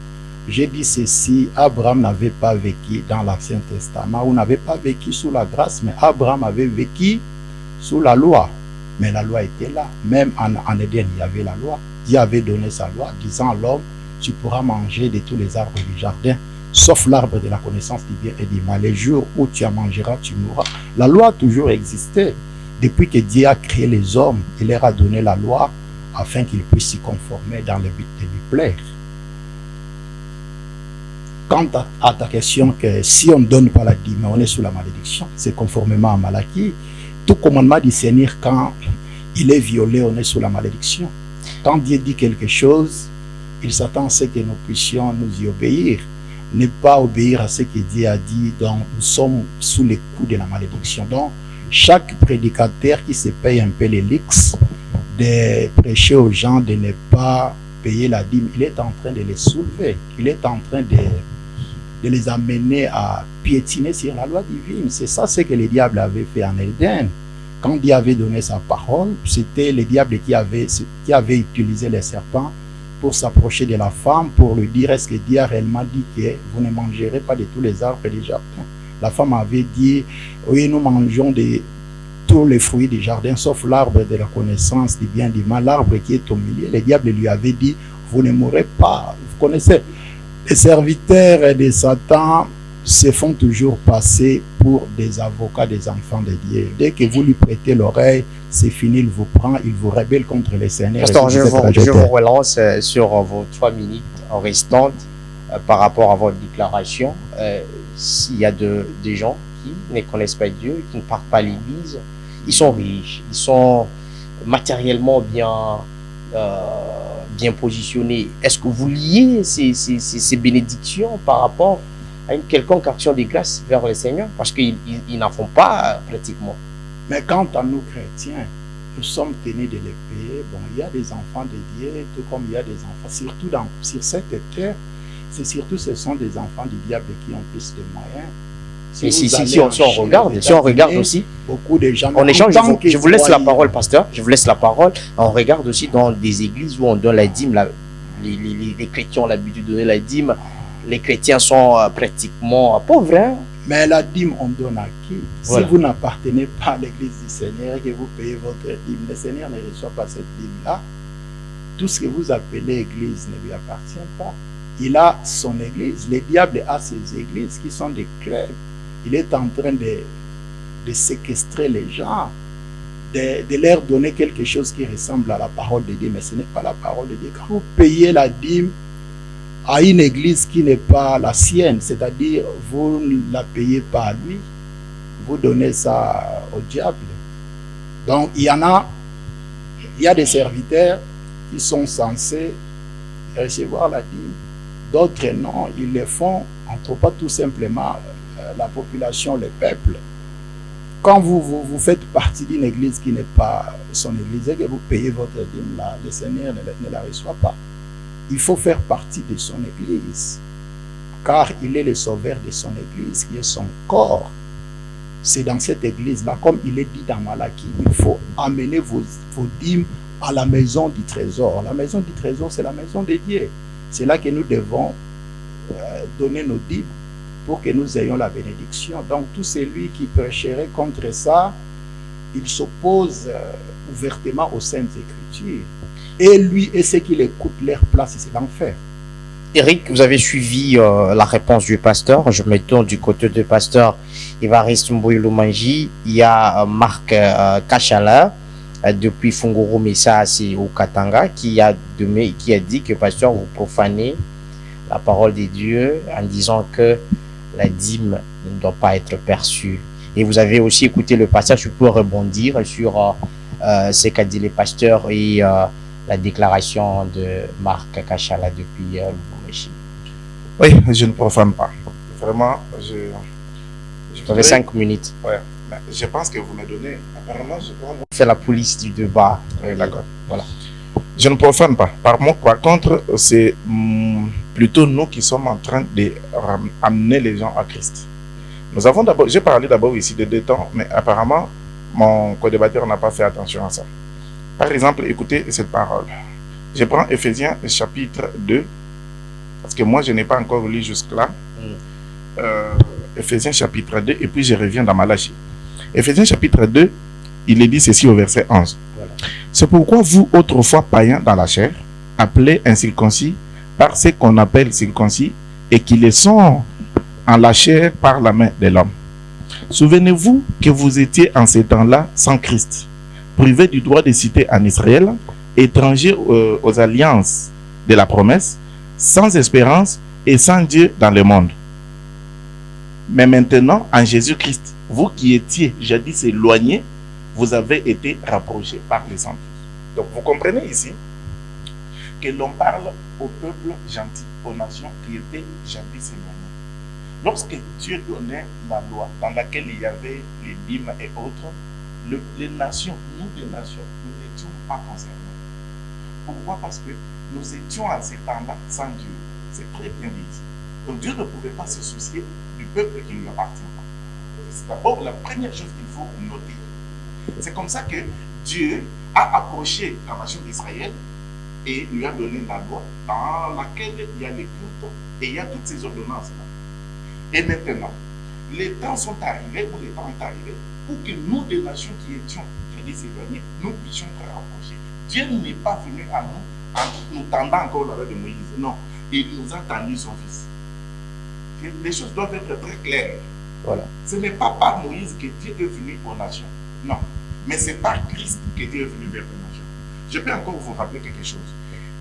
J'ai dit ceci, Abraham n'avait pas vécu dans l'Ancien Testament, ou n'avait pas vécu sous la grâce, mais Abraham avait vécu sous la loi. Mais la loi était là. Même en Éden, il y avait la loi. Dieu avait donné sa loi, disant à l'homme, tu pourras manger de tous les arbres du jardin, sauf l'arbre de la connaissance du bien et du mal. Les jours où tu en mangeras, tu mourras. La loi a toujours existé. Depuis que Dieu a créé les hommes, il leur a donné la loi afin qu'ils puissent s'y conformer dans le but de lui plaire. Quant à ta question que si on ne donne pas la dîme, on est sous la malédiction, c'est conformément à Malachie. Tout commandement du Seigneur, quand il est violé, on est sous la malédiction. Quand Dieu dit quelque chose, il s'attend à ce que nous puissions nous y obéir. Ne pas obéir à ce que Dieu a dit, donc nous sommes sous les coups de la malédiction. Donc, chaque prédicateur qui se paye un peu les lix de prêcher aux gens de ne pas payer la dîme, il est en train de les soulever. Il est en train de les amener à piétiner sur la loi divine. C'est ça ce que le diable avait fait en Éden. Quand Dieu avait donné sa parole, c'était le diable qui avait utilisé les serpents pour s'approcher de la femme, pour lui dire, est-ce que Dieu a réellement dit que vous ne mangerez pas de tous les arbres du jardin? La femme avait dit, oui, nous mangeons de tous les fruits du jardin, sauf l'arbre de la connaissance du bien et du mal, l'arbre qui est au milieu. Le diable lui avait dit, vous ne mourrez pas. Vous connaissez, les serviteurs de Satan se font toujours passer pour des avocats des enfants de Dieu. Dès que vous lui prêtez l'oreille, c'est fini, il vous prend, il vous rébelle contre les Seigneurs. Pasteur, je vous relance sur vos 3 minutes restantes par rapport à votre déclaration. S'il y a des gens qui ne connaissent pas Dieu, qui ne partent pas à l'église, ils sont riches, ils sont matériellement bien positionnés. Est-ce que vous liez ces bénédictions par rapport à une quelconque action de grâce vers le Seigneur? Parce qu'ils n'en font pas pratiquement. Mais quant à nous chrétiens, nous sommes tenus de les payer. Bon, il y a des enfants de Dieu, tout comme il y a des enfants, surtout sur cette terre, ce sont des enfants du diable qui ont plus de moyens. Si on regarde aussi, beaucoup de gens. On échange, je vous laisse la parole, pasteur. Je vous laisse la parole. On regarde aussi dans des églises où on donne la dîme. Les chrétiens ont l'habitude de donner la dîme. Les chrétiens sont pratiquement pauvres. Hein? Mais la dîme, on donne à qui? Voilà. Si vous n'appartenez pas à l'église du Seigneur et que vous payez votre dîme, le Seigneur ne reçoit pas cette dîme-là. Tout ce que vous appelez église ne lui appartient pas. Il a son église. Le diable a ses églises qui sont des clubs. Il est en train de séquestrer les gens, de leur donner quelque chose qui ressemble à la parole de Dieu, mais ce n'est pas la parole de Dieu. Quand vous payez la dîme à une église qui n'est pas la sienne, c'est-à-dire vous ne la payez pas à lui, vous donnez ça au diable. Donc il y a des serviteurs qui sont censés recevoir la dîme, d'autres non, ils le font entre pas tout simplement la population, le peuple. Quand vous faites partie d'une église qui n'est pas son église et que vous payez votre dîme, le Seigneur ne la reçoit pas. Il faut faire partie de son église, car il est le sauveur de son église, qui est son corps. C'est dans cette église-là, comme il est dit dans Malachie, il faut amener vos dîmes à la maison du trésor. La maison du trésor, c'est la maison de Dieu. C'est là que nous devons donner nos dîmes pour que nous ayons la bénédiction. Donc tout celui qui prêcherait contre ça, il s'oppose ouvertement aux Saintes Écritures. Et lui et ceux qui l'écoutent, leur place, c'est l'enfer. Eric, vous avez suivi la réponse du pasteur. Je me tourne du côté du pasteur Évariste Mboyi-Lumanji. Il y a Marc Kachala depuis Funguru Messasi au Katanga qui a dit que pasteur, vous profanez la parole de Dieu en disant que la dîme ne doit pas être perçue. Et vous avez aussi écouté le pasteur, je peux rebondir sur ce qu'a dit le pasteur et la déclaration de Marc Kachala depuis Lubumbashi. Oui, je ne profane pas. Vraiment, vous avez 5 minutes. Ouais, mais je pense que vous me donnez. Apparemment, je crois. C'est la police du débat. Oui, d'accord. Voilà. Je ne profane pas. Par contre, c'est plutôt nous qui sommes en train d'amener les gens à Christ. Nous avons d'abord, j'ai parlé d'abord ici de 2 temps, mais apparemment, mon co-débatteur n'a pas fait attention à ça. Par exemple, écoutez cette parole. Je prends Éphésiens chapitre 2, parce que moi, je n'ai pas encore lu jusque-là. Éphésiens chapitre 2, et puis je reviens dans Malachie. Éphésiens chapitre 2, il est dit ceci au verset 11. Voilà. C'est pourquoi vous, autrefois païens dans la chair, appelés incirconcis par ce qu'on appelle circoncis, et qui les sont en la chair par la main de l'homme. Souvenez-vous que vous étiez en ces temps-là sans Christ, privés du droit de cité en Israël, étrangers aux alliances de la promesse, sans espérance et sans Dieu dans le monde. Mais maintenant, en Jésus-Christ, vous qui étiez jadis éloignés, vous avez été rapprochés par les saints. Donc vous comprenez ici que l'on parle au peuple gentil, aux nations qui étaient jadis éloignées. Lorsque Dieu donnait la loi dans laquelle il y avait les dîmes et autres, les nations, nous les nations, nous n'étions pas concernés. Pourquoi? Parce que nous étions en ces temps-là sans Dieu. C'est très bien dit. Donc Dieu ne pouvait pas se soucier du peuple qui ne lui appartient pas. C'est d'abord la première chose qu'il faut noter. C'est comme ça que Dieu a approché la nation d'Israël et lui a donné la loi dans laquelle il y a les cultes et il y a toutes ces ordonnances-là. Et maintenant, les temps sont arrivés, ou les temps est arrivé, pour que nous, des nations qui étions éloignées, nous puissions être rapprochés. Dieu n'est pas venu à nous en nous tendant encore la main de Moïse. Non, il nous a tendu son fils. Les choses doivent être très claires. Voilà. Ce n'est pas par Moïse que Dieu est venu aux nations. Non, mais c'est par Christ que Dieu est venu vers les nations. Je peux encore vous rappeler quelque chose.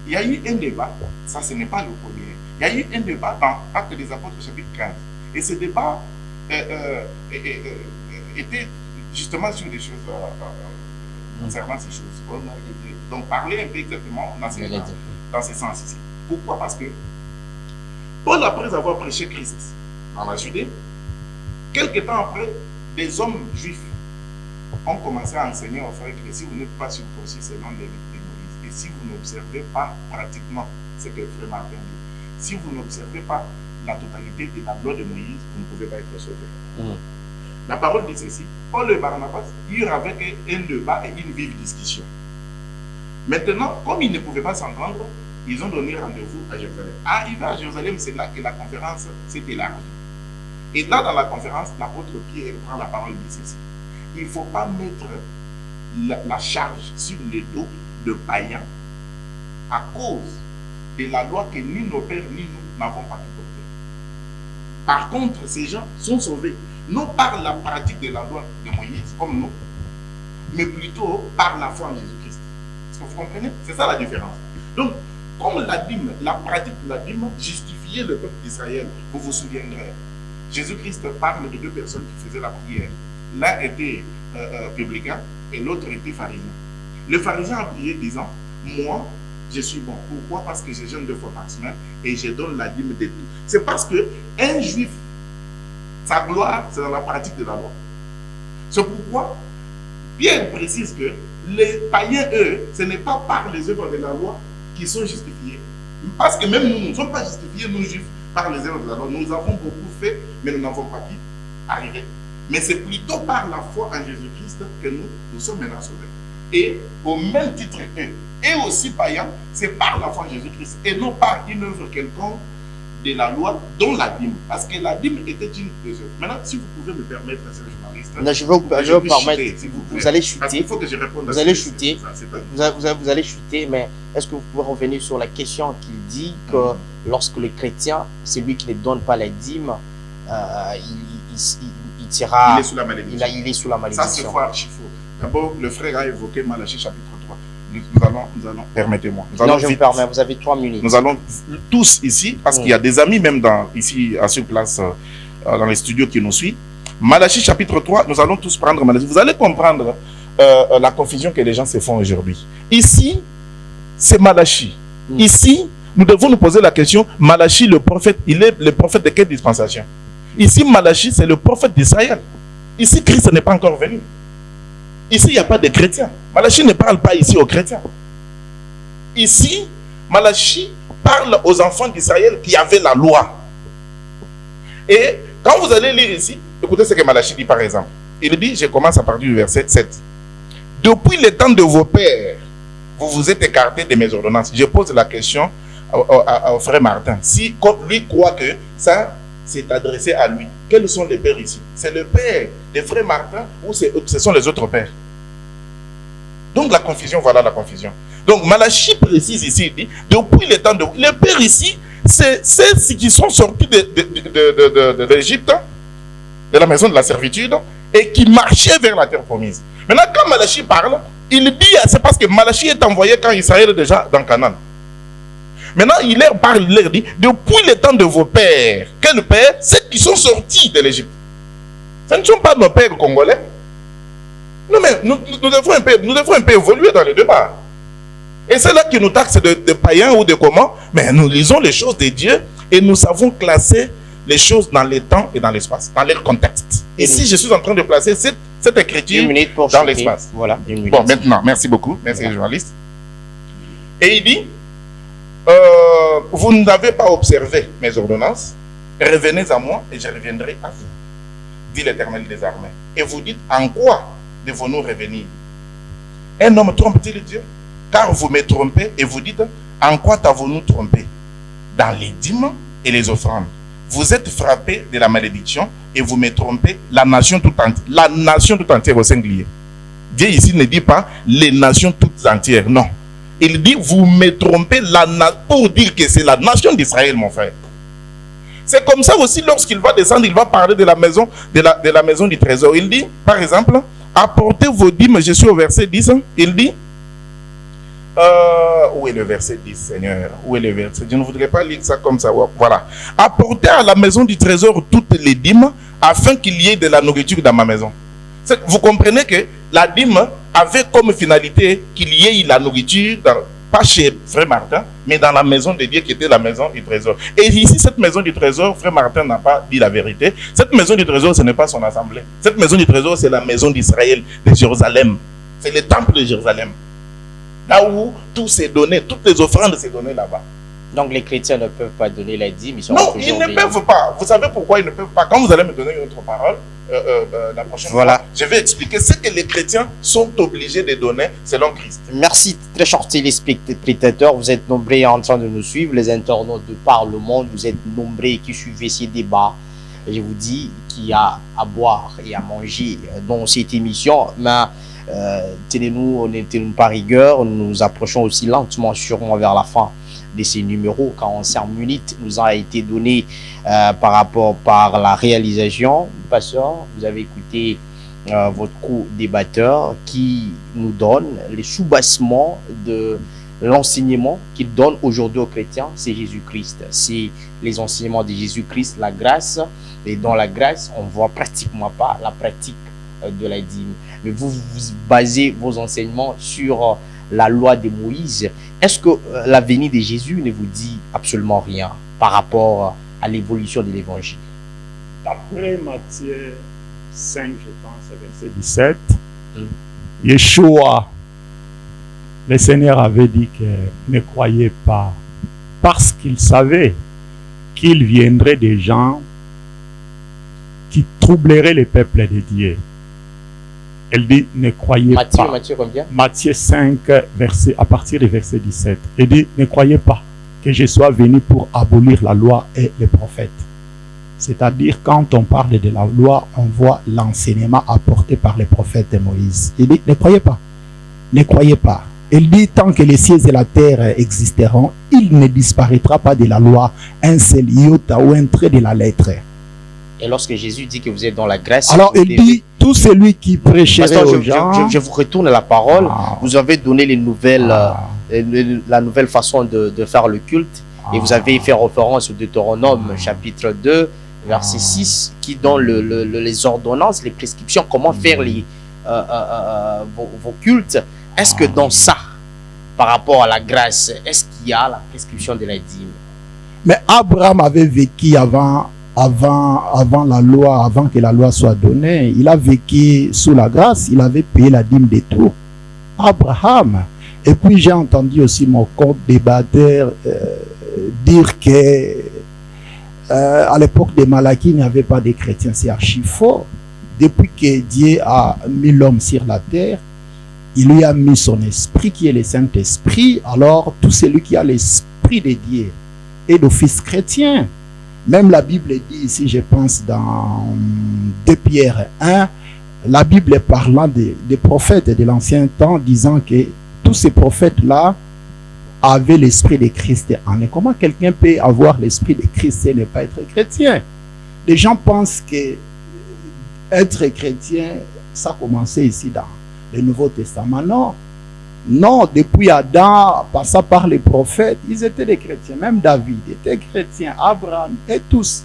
Il y a eu un débat, ça ce n'est pas le premier. Il y a eu un débat dans Actes des Apôtres chapitre 15. Et ce débat était justement sur des choses concernant ces choses. Donc parler un peu exactement dans ce sens ici. Pourquoi? Parce que Paul, après avoir prêché Christ dans la Judée, quelques temps après, des hommes juifs ont commencé à enseigner aux frères que si vous n'êtes pas circoncis selon les rites de Moïse, et si vous n'observez pas pratiquement ce que le frère Martin dit, si vous n'observez pas la totalité de la loi de Moïse, vous ne pouvez pas être sauvé. La parole dit ceci. Paul et Barnabas eurent avec un débat et une vive discussion. Maintenant, comme ils ne pouvaient pas s'entendre, ils ont donné rendez-vous à Jérusalem. Arrivé à Jérusalem, c'est là que la conférence s'est élargie. Et là, dans la conférence, l'apôtre Pierre prend la parole et dit ceci. Il ne faut pas mettre la charge sur les dos de païens à cause de la loi que ni nos pères ni nous n'avons pas pu porter. Par contre, ces gens sont sauvés, non par la pratique de la loi de Moïse, comme nous, mais plutôt par la foi en Jésus-Christ. Est-ce que vous comprenez? C'est ça la différence. Donc, comme la dîme, la pratique de la dîme justifiait le peuple d'Israël, vous vous souviendrez, Jésus-Christ parle de 2 personnes qui faisaient la prière. L'un était publicain et l'autre était pharisien. Le pharisien a prié disant, moi, je suis bon. Pourquoi? Parce que je jeûne 2 fois par semaine et je donne la dîme de tout. C'est parce qu'un juif, sa gloire, c'est dans la pratique de la loi. C'est pourquoi Pierre précise que les païens, eux, ce n'est pas par les œuvres de la loi qui sont justifiés. Parce que même nous ne sommes pas justifiés, nous juifs, par les œuvres de la loi. Nous avons beaucoup fait, mais nous n'avons pas pu arriver. Mais c'est plutôt par la foi en Jésus-Christ que nous sommes maintenant sauvés. Et au même titre qu'eux, et aussi païens, c'est par la foi en Jésus-Christ et non par une œuvre quelconque de la loi, dont la dîme. Parce que la dîme était une des œuvres. Maintenant, si vous pouvez me permettre, monsieur le journaliste, non, je vais vous permettre. Vous allez chuter. Parce qu'il faut que je réponde à vous allez chuter. Vous allez chuter, mais est-ce que vous pouvez revenir sur la question qu'il dit que lorsque le chrétien, c'est lui qui ne donne pas la dîme, il tirera. Il est sous la malédiction. Il est sous la malédiction. Ça, c'est faux, archi faux. D'abord, le frère a évoqué Malachie chapitre 3. Nous allons, permettez-moi. Non, je me permets, vous avez 3 minutes. Nous allons tous ici, parce qu'il y a des amis même ici sur place, dans les studios qui nous suivent. Malachie chapitre 3, nous allons tous prendre Malachie. Vous allez comprendre la confusion que les gens se font aujourd'hui. Ici, c'est Malachi. Ici, nous devons nous poser la question, Malachi, le prophète, il est le prophète de quelle dispensation? Ici, Malachi, c'est le prophète d'Israël. Ici, Christ n'est pas encore venu. Ici, il n'y a pas de chrétiens. Malachi ne parle pas ici aux chrétiens. Ici, Malachi parle aux enfants d'Israël qui avaient la loi. Et quand vous allez lire ici, écoutez ce que Malachi dit par exemple. Il dit, je commence à partir du verset 7. Depuis le temps de vos pères, vous vous êtes écartés de mes ordonnances. Je pose la question au frère Martin. Si lui croit que ça s'est adressé à lui, quels sont les pères ici? C'est le père des frères Martin ou ce sont les autres pères? Donc la confusion, voilà la confusion. Donc Malachi précise ici, il dit, depuis le temps de... Les pères ici, c'est ceux qui sont sortis de l'Égypte, de la maison de la servitude, et qui marchaient vers la terre promise. Maintenant, quand Malachi parle, il dit, c'est parce que Malachi est envoyé quand Israël est déjà dans Canaan. Maintenant, il leur parle, il leur dit, depuis le temps de vos pères, quels pères? Ceux qui sont sortis de l'Égypte. Ce ne sont pas nos pères congolais. Non, mais nous devons un peu évoluer dans le débat. Et c'est là qui nous taxe de païens ou de comment. Mais nous lisons les choses de Dieu et nous savons classer les choses dans le temps et dans l'espace, dans leur contexte. Et si je suis en train de placer cette écriture dans l'espace. Voilà. Bon, maintenant, merci beaucoup. Merci, les journalistes. Et il dit, vous n'avez pas observé mes ordonnances, revenez à moi et je reviendrai à vous, dit l'Éternel des armées. Et vous dites, en quoi devons-nous revenir? Un homme trompe-t-il Dieu? Car vous me trompez et vous dites, en quoi t'avons-nous trompé? Dans les dîmes et les offrandes. Vous êtes frappés de la malédiction et vous me trompez, la nation tout entière. La nation tout entière au singulier. Dieu ici ne dit pas les nations toutes entières, non. Il dit, vous me trompez pour dire que c'est la nation d'Israël, mon frère. C'est comme ça aussi, lorsqu'il va descendre, il va parler de la maison, de la maison du trésor. Il dit, par exemple, apportez vos dîmes, je suis au verset 10, il dit, où est le verset 10, Seigneur? Où est le verset? Je ne voudrais pas lire ça comme ça. Voilà. Apportez à la maison du trésor toutes les dîmes afin qu'il y ait de la nourriture dans ma maison. Vous comprenez que la dîme avait comme finalité qu'il y ait la nourriture, pas chez Frère Martin, mais dans la maison de Dieu qui était la maison du trésor. Et ici, cette maison du trésor, Frère Martin n'a pas dit la vérité. Cette maison du trésor, ce n'est pas son assemblée. Cette maison du trésor, c'est la maison d'Israël, de Jérusalem. C'est le temple de Jérusalem. Là où tout s'est donné, toutes les offrandes s'est données là-bas. Donc les chrétiens ne peuvent pas donner la dîme. Non, ils ne peuvent pas. Vous savez pourquoi ils ne peuvent pas? Quand vous allez me donner une autre parole, la prochaine fois, je vais expliquer ce que les chrétiens sont obligés de donner selon Christ. Merci, très chers téléspectateurs. Vous êtes nombreux en train de nous suivre, les internautes de par le monde. Vous êtes nombreux qui suivent ces débats. Et je vous dis qu'il y a à boire et à manger dans cette émission. Mais tenez-nous, on n'était pas rigueur. Nous nous approchons aussi lentement, sûrement vers la fin de ces numéros. 45 minutes nous a été donné par la réalisation. Pasteur, vous avez écouté votre co-débatteur qui nous donne les soubassements de l'enseignement qu'il donne aujourd'hui aux chrétiens. C'est Jésus-Christ. C'est les enseignements de Jésus-Christ, la grâce. Et dans la grâce, on ne voit pratiquement pas la pratique de la dîme. Mais vous basez vos enseignements sur la loi de Moïse. Est-ce que la venue de Jésus ne vous dit absolument rien par rapport à l'évolution de l'évangile? D'après Matthieu 5, je pense, verset 17, Yeshua, le Seigneur avait dit que ne croyez pas, parce qu'il savait qu'il viendrait des gens qui troubleraient les peuples de Dieu. Elle dit, ne croyez pas. Matthieu combien? Matthieu 5, à partir du verset 17. Elle dit, ne croyez pas que je sois venu pour abolir la loi et les prophètes. C'est-à-dire, quand on parle de la loi, on voit l'enseignement apporté par les prophètes de Moïse. Il dit, ne croyez pas. Ne croyez pas. Elle dit, tant que les cieux et la terre existeront, il ne disparaîtra pas de la loi un seul iota ou un trait de la lettre. Et lorsque Jésus dit que vous êtes dans la grâce... Alors, il dit, tout celui qui prêcherait aux gens... Je vous retourne la parole. Vous avez donné les nouvelles, la nouvelle façon de faire le culte. Et vous avez fait référence au Deutéronome, chapitre 2, verset 6, qui donne les ordonnances, les prescriptions, comment faire vos cultes. Est-ce que dans ça, par rapport à la grâce, est-ce qu'il y a la prescription de la dîme? Mais Abraham avait vécu avant la loi, avant que la loi soit donnée. Il a vécu sous la grâce, il avait payé la dîme de tout. Abraham. Et puis j'ai entendu aussi mon co-débatteur dire que à l'époque de Malachie, il n'y avait pas de chrétiens. C'est archi faux. Depuis que Dieu a mis l'homme sur la terre, il lui a mis son esprit qui est le Saint-Esprit. Alors tout celui qui a l'esprit de Dieu est d'office chrétien. Même la Bible dit ici, je pense dans 2 Pierre 1, la Bible parlant des prophètes de l'ancien temps, disant que tous ces prophètes-là avaient l'esprit de Christ en eux. Comment quelqu'un peut avoir l'esprit de Christ et ne pas être chrétien? Les gens pensent que être chrétien, ça a commencé ici dans le Nouveau Testament. Non. Non, depuis Adam, passant par les prophètes, ils étaient des chrétiens. Même David était chrétien, Abraham, et tous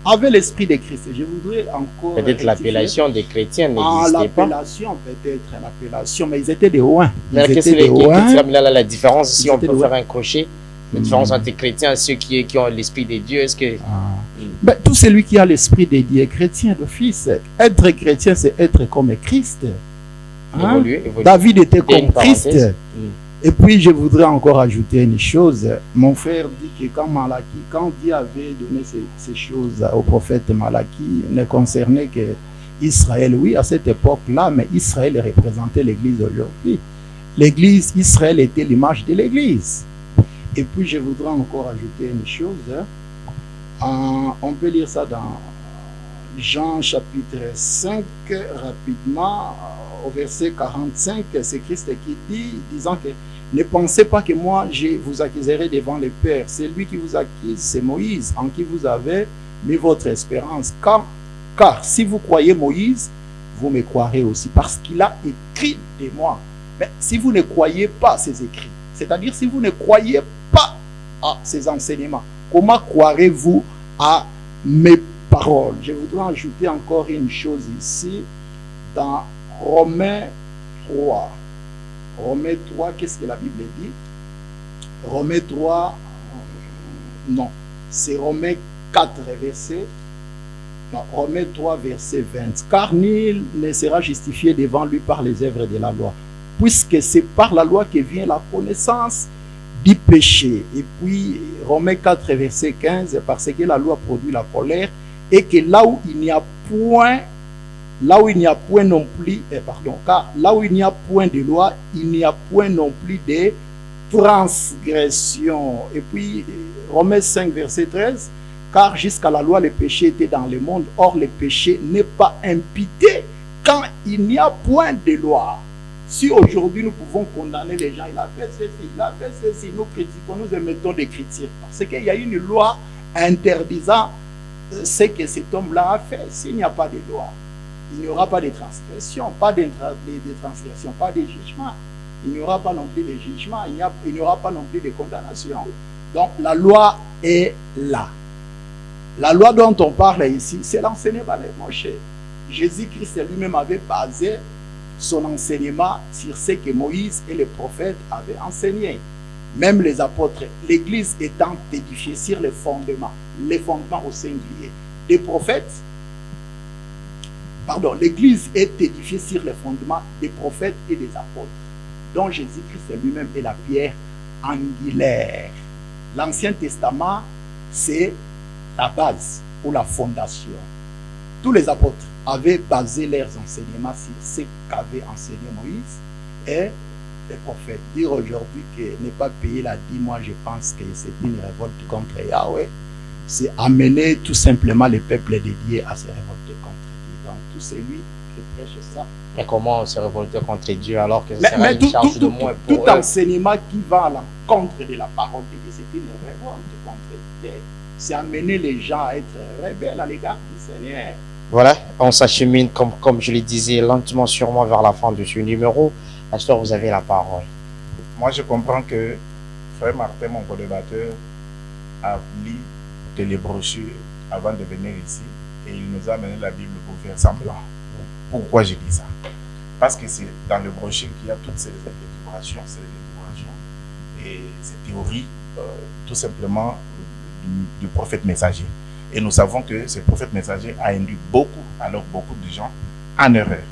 avaient l'esprit de Christ. Je voudrais encore... Peut-être l'appellation des chrétiens n'existait pas. L'appellation, peut-être l'appellation, mais ils étaient des ouins. Mais qu'est-ce que la différence, si on peut faire un crochet, la différence entre les chrétiens et ceux qui ont l'esprit de Dieu, est-ce que... Ben, tout celui qui a l'esprit de Dieu est chrétien d'office. Être chrétien, c'est être comme Christ. Hein? Évoluer. David était comme Christ. Et puis je voudrais encore ajouter une chose. Mon frère dit que quand Dieu avait donné ces choses au prophète Malachie, ne concernait que Israël, oui, à cette époque-là, mais Israël représentait l'Église aujourd'hui. L'Église, Israël était l'image de l'Église. Et puis je voudrais encore ajouter une chose. On peut lire ça dans Jean chapitre 5 rapidement. Au verset 45, c'est Christ qui dit, disant que ne pensez pas que moi je vous accuserai devant le Père. C'est lui qui vous accuse, c'est Moïse, en qui vous avez mis votre espérance. Car si vous croyez Moïse, vous me croirez aussi, parce qu'il a écrit de moi. Mais si vous ne croyez pas ses écrits, c'est-à-dire si vous ne croyez pas à ses enseignements, comment croirez-vous à mes paroles? Je voudrais ajouter encore une chose ici, dans Romains 3. Romains 3, qu'est-ce que la Bible dit? Romains 3, non, c'est Romains 4, verset. Non, Romains 3, verset 20. Car nul ne sera justifié devant lui par les œuvres de la loi, puisque c'est par la loi que vient la connaissance du péché. Et puis, Romains 4, verset 15, parce que la loi produit la colère, et que là où il n'y a point non plus, car là où il n'y a point de loi, il n'y a point non plus de transgression. Et puis, Romains 5, verset 13, car jusqu'à la loi, le péché était dans le monde, or le péché n'est pas imputé quand il n'y a point de loi. Si aujourd'hui nous pouvons condamner les gens, il a fait ceci, nous critiquons, nous émettons des critiques, parce qu'il y a une loi interdisant ce que cet homme-là a fait. S'il n'y a pas de loi, il n'y aura pas de transgression, pas de transgression, pas de jugement. Il n'y aura pas non plus de jugement, il n'y aura pas non plus de condamnation. Donc la loi est là. La loi dont on parle ici, c'est l'enseignement de Moïse. Jésus-Christ lui-même avait basé son enseignement sur ce que Moïse et les prophètes avaient enseigné. Même les apôtres, l'Église étant édifiée sur les fondements au singulier des prophètes. Pardon, l'Église est édifiée sur les fondements des prophètes et des apôtres, dont Jésus-Christ lui-même est la pierre angulaire. L'Ancien Testament, c'est la base ou la fondation. Tous les apôtres avaient basé leurs enseignements sur ce qu'avait enseigné Moïse et les prophètes. Dire aujourd'hui que ne pas payer la dîme, moi je pense que c'est une révolte contre Yahweh. C'est amener tout simplement le peuple de Dieu à se révolter contre Dieu. Donc tout celui qui prêche ça. Mais comment se révolter contre Dieu alors que ce sera une charge de moins pour tout enseignement qui va à l'encontre de la parole de Dieu, c'est une révolte contre Dieu. C'est amener les gens à être rebelles à l'égard du Seigneur. Voilà, on s'achemine, comme je le disais, lentement sûrement vers la fin de ce numéro. Pasteur, vous avez la parole. Moi, je comprends que frère Martin, mon co-débatteur, a lu les brochures avant de venir ici et il nous a amené la Bible pour faire semblant. Pourquoi je dis ça? Parce que c'est dans le brochure qu'il y a toutes ces élucubrations ces théories tout simplement du prophète messager. Et nous savons que ce prophète messager a induit beaucoup de gens en erreur.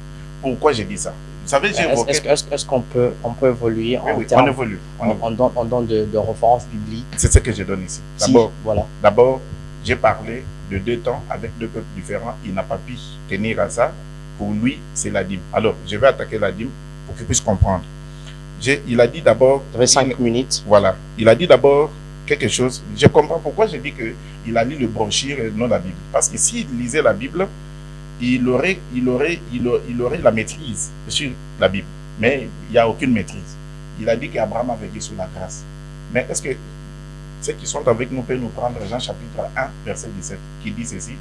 Pourquoi j'ai dit ça? Vous savez, j'ai évoqué... Est-ce qu'on peut évoluer oui, on évolue. On donne de références bibliques? C'est ce que je donne ici. D'abord, j'ai parlé de 2 temps avec 2 peuples différents. Il n'a pas pu tenir à ça. Pour lui, c'est la dîme. Alors, je vais attaquer la dîme pour qu'il puisse comprendre. Il a dit d'abord... Vous avez 5 minutes. Voilà. Il a dit d'abord quelque chose. Je comprends pourquoi j'ai dit qu'il a lu le brochure et non la Bible. Parce que s'il lisait la Bible, il aurait la maîtrise sur la Bible. Mais il n'y a aucune maîtrise. Il a dit qu'Abraham avait dit sous la grâce. Mais est-ce que ceux qui sont avec nous peuvent nous prendre Jean chapitre 1, verset 17, qui dit ceci: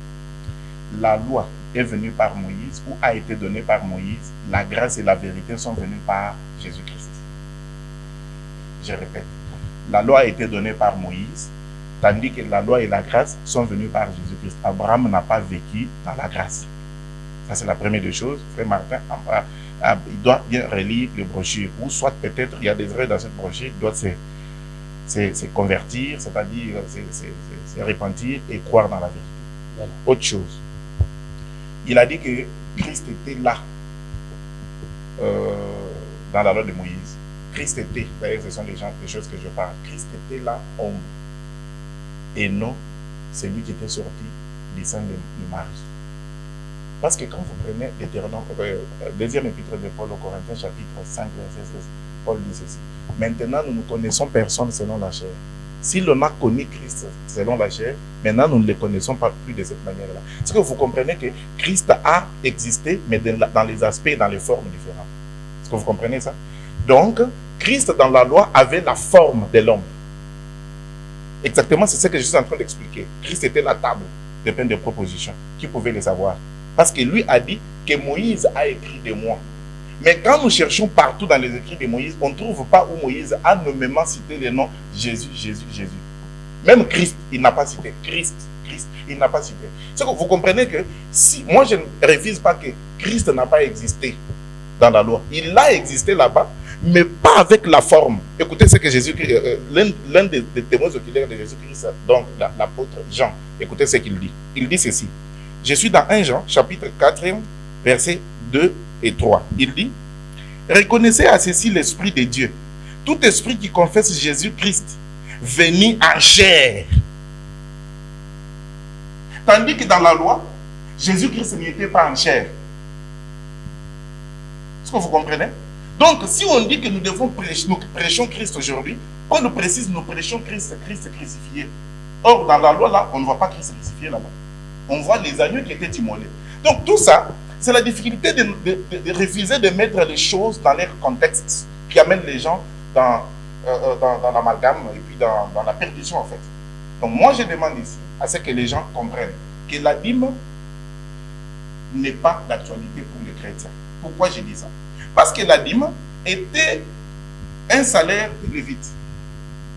la loi est venue par Moïse ou a été donnée par Moïse, la grâce et la vérité sont venues par Jésus-Christ. Je répète, la loi a été donnée par Moïse, tandis que la loi et la grâce sont venues par Jésus-Christ. Abraham n'a pas vécu dans la grâce. Ça, c'est la première des choses. Frère Martin, il doit bien relire le brochure, ou soit peut-être il y a des erreurs dans cette brochure, il doit se convertir, c'est-à-dire se repentir et croire dans la vérité. Voilà. Autre chose, il a dit que Christ était là dans la loi de Moïse. Christ était, d'ailleurs ce sont des choses que je parle, Christ était là homme et non celui qui était sorti du sein de Marie. Parce que quand vous prenez deuxième épître de Paul aux Corinthiens chapitre 5 verset 16, Paul dit ceci: maintenant nous ne connaissons personne selon la chair. Si l'on a connu Christ selon la chair, maintenant nous ne le connaissons pas plus de cette manière-là. Est-ce que vous comprenez que Christ a existé, mais dans les aspects, dans les formes différentes? Est-ce que vous comprenez ça? Donc, Christ dans la loi avait la forme de l'homme. Exactement, c'est ce que je suis en train d'expliquer. Christ était la table de plein de propositions. Qui pouvait les savoir? Parce que lui a dit que Moïse a écrit de moi. Mais quand nous cherchons partout dans les écrits de Moïse, on ne trouve pas où Moïse a nommément cité le nom Jésus, Jésus, Jésus. Même Christ, il n'a pas cité. Christ, il n'a pas cité. C'est que vous comprenez que si moi je ne révise pas que Christ n'a pas existé dans la loi, il a existé là-bas, mais pas avec la forme. Écoutez ce que Jésus-Christ, l'un des témoins oculaires de Jésus-Christ, donc l'apôtre Jean, écoutez ce qu'il dit. Il dit ceci: je suis dans 1 Jean, chapitre 4, versets 2 et 3. Il dit: reconnaissez à ceci l'Esprit de Dieu. Tout esprit qui confesse Jésus-Christ venu en chair. Tandis que dans la loi, Jésus-Christ n'était pas en chair. Est-ce que vous comprenez? Donc, si on dit que nous devons prêcher, nous prêchons Christ aujourd'hui, on nous précise, nous prêchons Christ crucifié. Or, dans la loi, là, on ne voit pas Christ crucifié là-bas. On voit les agneaux qui étaient immolés. Donc, tout ça, c'est la difficulté de refuser de mettre les choses dans leur contexte qui amène les gens dans l'amalgame et puis dans la perdition, en fait. Donc, moi, je demande ici à ce que les gens comprennent que la dîme n'est pas d'actualité pour les chrétiens. Pourquoi j'ai dit ça? Parce que la dîme était un salaire de lévite.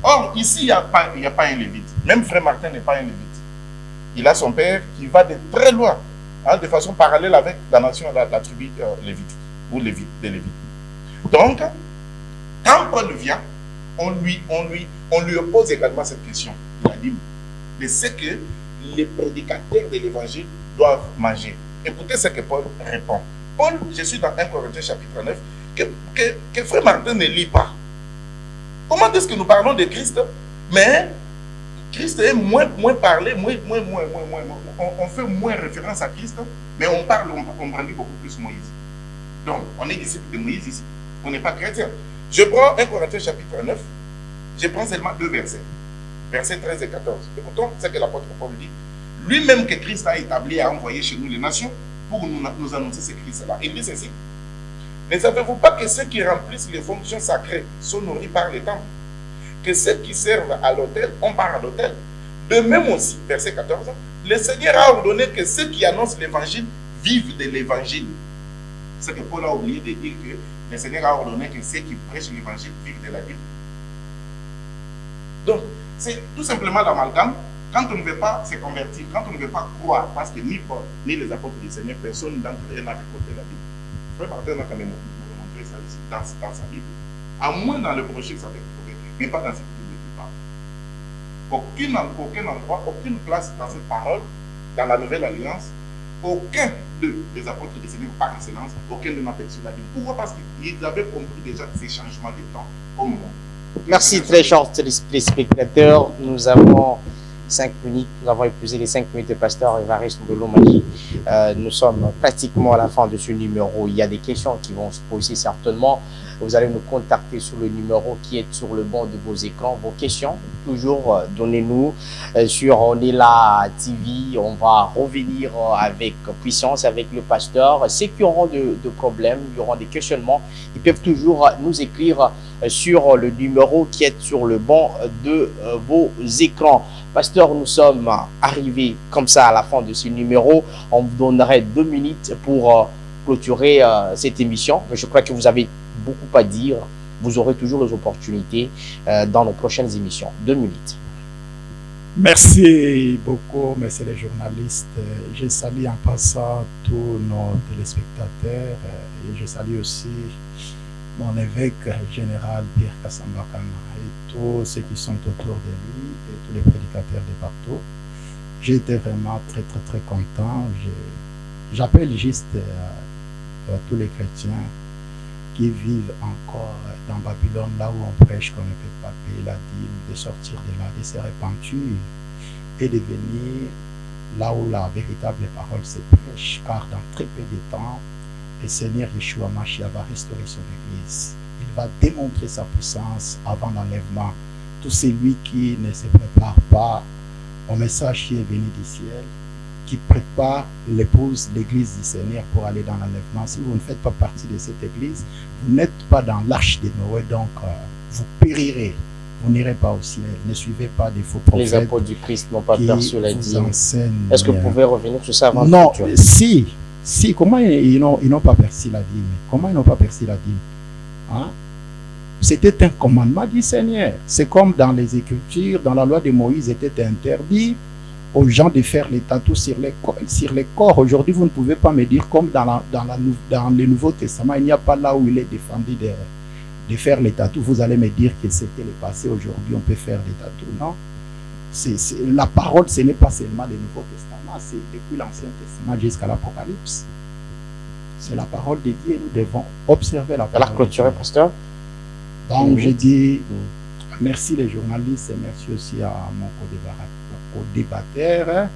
Or, ici, il n'y a pas un lévite. Même Frère Martin n'est pas un lévite. Il a son père qui va de très loin, de façon parallèle avec la nation, la tribu lévitique, ou des lévites. Donc, quand Paul vient, on lui oppose également cette question, la dîme, de ce que les prédicateurs de l'évangile doivent manger. Écoutez ce que Paul répond. Paul, je suis dans 1 Corinthiens chapitre 9, que Frère Martin ne lit pas. Comment est-ce que nous parlons de Christ, mais Christ est moins parlé, on fait moins référence à Christ, mais on brandit beaucoup plus Moïse. Donc, on est disciple de Moïse ici. On n'est pas chrétien. Je prends 1 Corinthiens chapitre 9, je prends seulement 2 versets. Versets 13 et 14. Écoutons ce que l'apôtre Paul dit. Lui-même que Christ a établi et a envoyé chez nous les nations pour nous annoncer ce Christ-là. Il dit ceci: ne savez-vous pas que ceux qui remplissent les fonctions sacrées sont nourris par les temples, que ceux qui servent à l'autel ont part à l'autel? De même aussi, verset 14, le Seigneur a ordonné que ceux qui annoncent l'évangile vivent de l'évangile. C'est que Paul a oublié de dire que le Seigneur a ordonné que ceux qui prêchent l'évangile vivent de la Bible. Donc, c'est tout simplement l'amalgame. Quand on ne veut pas se convertir, quand on ne veut pas croire, parce que ni Paul, ni les apôtres du Seigneur, personne d'entre eux n'a récolté la Bible. Frère Martin n'a quand même montré ça ici, dans sa Bible. À moins dans le projet que ça avait trouvé. mais pas dans cette Bible qui parle. Aucun endroit, aucune place dans cette parole, dans la Nouvelle Alliance, aucun des apôtres du Seigneur par excellence, aucun ne m'aperçut la Bible. Pourquoi? Parce qu'ils avaient compris déjà ces changements de temps au moment. Merci très chers téléspectateurs. Nous avons 5 minutes, nous avons épuisé les 5 minutes de Pasteur Évariste Mbouilou Manji. Nous sommes pratiquement à la fin de ce numéro. Il y a des questions qui vont se poser certainement. Vous allez nous contacter sur le numéro qui est sur le banc de vos écrans. Vos questions, toujours donnez-nous sur On est là TV. On va revenir avec puissance avec le pasteur. Ceux qui auront de problèmes, il y aura des questionnements, ils peuvent toujours nous écrire sur le numéro qui est sur le banc de vos écrans. Pasteur, nous sommes arrivés comme ça à la fin de ce numéro. On vous donnerait 2 minutes pour clôturer cette émission. Mais je crois que vous avez beaucoup à dire. Vous aurez toujours les opportunités dans nos prochaines émissions. 2 minutes. Merci beaucoup, messieurs les journalistes. Je salue en passant tous nos téléspectateurs et je salue aussi mon évêque général Pierre Kassambakana et tous ceux qui sont autour de lui et tous les prédicateurs de partout. J'ai été vraiment très content. J'appelle juste à tous les chrétiens qui vivent encore dans Babylone, là où on prêche qu'on ne peut pas payer la dîme, de sortir de là, de se repentir et de venir là où la véritable parole se prêche, car dans très peu de temps, le Seigneur Yeshua Mashiach va restaurer son Église. Il va démontrer sa puissance avant l'enlèvement. Tout celui qui ne se prépare pas au message qui est venu du ciel, qui prépare l'épouse, l'Église du Seigneur pour aller dans l'enlèvement. Si vous ne faites pas partie de cette Église, vous n'êtes pas dans l'arche de Noé, donc vous périrez. Vous n'irez pas au ciel. Ne suivez pas des faux prophètes. Les apôtres du Christ n'ont pas perçu la dîme. Est-ce que vous pouvez pouvez revenir sur ça avant? Non, si, comment ils n'ont pas perçu la dîme? Comment ils n'ont pas perçu la dîme? Hein? C'était un commandement du Seigneur. C'est comme dans les Écritures, dans la loi de Moïse, était interdit aux gens de faire les tatous sur les corps. Aujourd'hui, vous ne pouvez pas me dire, comme dans le Nouveau Testament, il n'y a pas là où il est défendu de faire les tatous. Vous allez me dire que c'était le passé. Aujourd'hui, on peut faire des tatous. Non. La parole, ce n'est pas seulement le Nouveau Testament, c'est depuis l'Ancien Testament jusqu'à l'Apocalypse. C'est la parole de Dieu et nous devons observer la parole. Alors, clôturer, pasteur. Donc, je dis merci les journalistes et merci aussi à mon co-débatteur.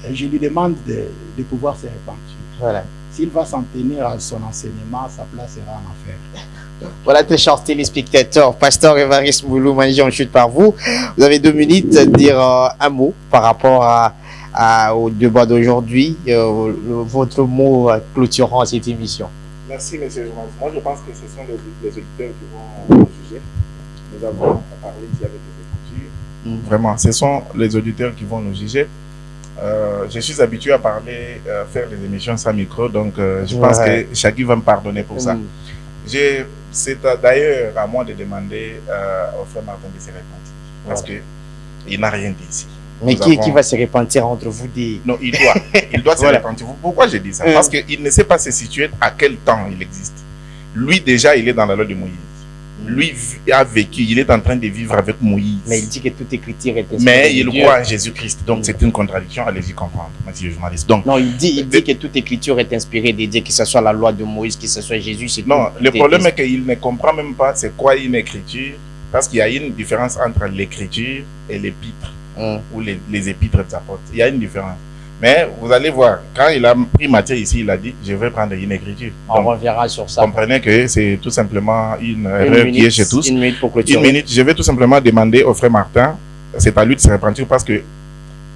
Et je lui demande de pouvoir se repentir. Voilà. S'il va s'en tenir à son enseignement, sa place sera en enfer. Voilà, très chers téléspectateurs, Pasteur Évariste Mbouilou Manji, on chute par vous. Vous avez 2 minutes à dire un mot par rapport au débat d'aujourd'hui, votre mot clôturant cette émission. Merci, monsieur Jonas. Moi, je pense que ce sont les auditeurs qui vont juger. Nous avons parlé ici avec les Écritures. Vraiment, ce sont les auditeurs qui vont nous juger. Je suis habitué à parler, faire des émissions sans micro, donc je pense que chacun va me pardonner pour ça. C'est d'ailleurs à moi de demander au frère Martin de se repentir, parce qu'il n'a rien dit ici. Mais qui va se repentir entre vous des... Non, il doit se repentir. Pourquoi je dis ça? Parce qu'il ne sait pas se situer à quel temps il existe. Lui, déjà, il est dans la loi de Moïse. Lui a vécu, il est en train de vivre avec Moïse. Mais il dit que toute écriture est inspirée. Mais il croit en Jésus-Christ. Donc, c'est une contradiction. Allez-y comprendre, monsieur le journaliste. Donc, non, il dit que toute écriture est inspirée de Dieu, que ce soit la loi de Moïse, que ce soit Jésus. Non, le problème est qu'il ne comprend même pas c'est quoi une écriture. Parce qu'il y a une différence entre l'écriture et l'épître. Ou les épîtres des apôtres. Il y a une différence. Mais vous allez voir, quand il a pris Matthieu ici, il a dit, je vais prendre une écriture. On reviendra sur ça. Comprenez que c'est tout simplement une erreur qui est chez tous. Une minute pour clôturer. Une minute, je vais tout simplement demander au frère Martin, c'est à lui de se repentir parce que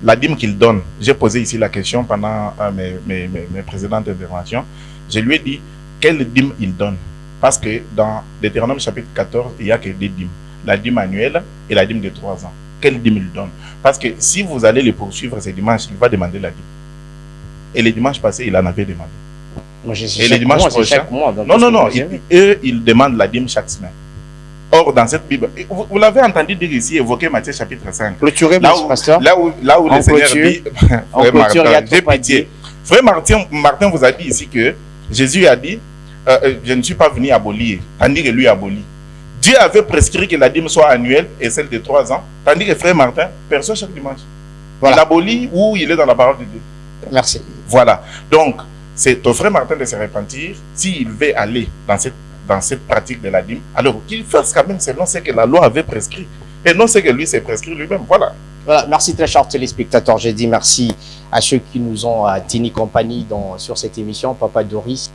la dîme qu'il donne, j'ai posé ici la question pendant mes précédentes interventions, je lui ai dit, quelle dîme il donne? Parce que dans Deutéronome chapitre 14, il n'y a que 2 dîmes. La dîme annuelle et la dîme de 3 ans. Quelle dîme il donne? Parce que si vous allez le poursuivre ce dimanche, il va demander la dîme. Et le dimanche passé, il en avait demandé. Et le dimanche prochain, non, il demande la dîme chaque semaine. Or, dans cette Bible, vous l'avez entendu dire ici, évoquer Matthieu chapitre 5. Là où le Seigneur dit, frère Martin, j'ai pitié. Frère Martin vous a dit ici que Jésus a dit, je ne suis pas venu abolir, tandis que lui abolit. Dieu avait prescrit que la dîme soit annuelle et celle de 3 ans, tandis que frère Martin perçoit chaque dimanche. Voilà. Il abolit ou il est dans la parole de Dieu. Merci. Voilà. Donc, c'est au frère Martin de se repentir s'il veut aller dans cette pratique de la dîme. Alors, qu'il fasse quand même selon ce que la loi avait prescrit et non ce que lui s'est prescrit lui-même. Voilà. Voilà, merci très chers téléspectateurs. Je dis merci à ceux qui nous ont tenu compagnie sur cette émission. Papa Doris,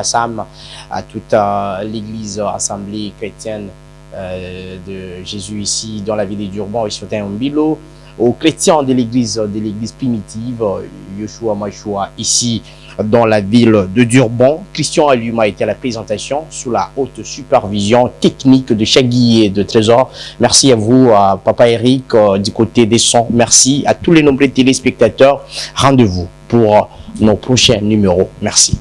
Sam, à toute l'église assemblée chrétienne de Jésus ici dans la ville de Durban et sur Mbilo, aux chrétiens de l'église primitive, Yeshua Machua ici dans la ville de Durban. Christian Aluma était à la présentation sous la haute supervision technique de Chagui et de Trésor. Merci à vous, Papa Eric, du côté des sons. Merci à tous les nombreux téléspectateurs. Rendez-vous pour nos prochains numéros. Merci.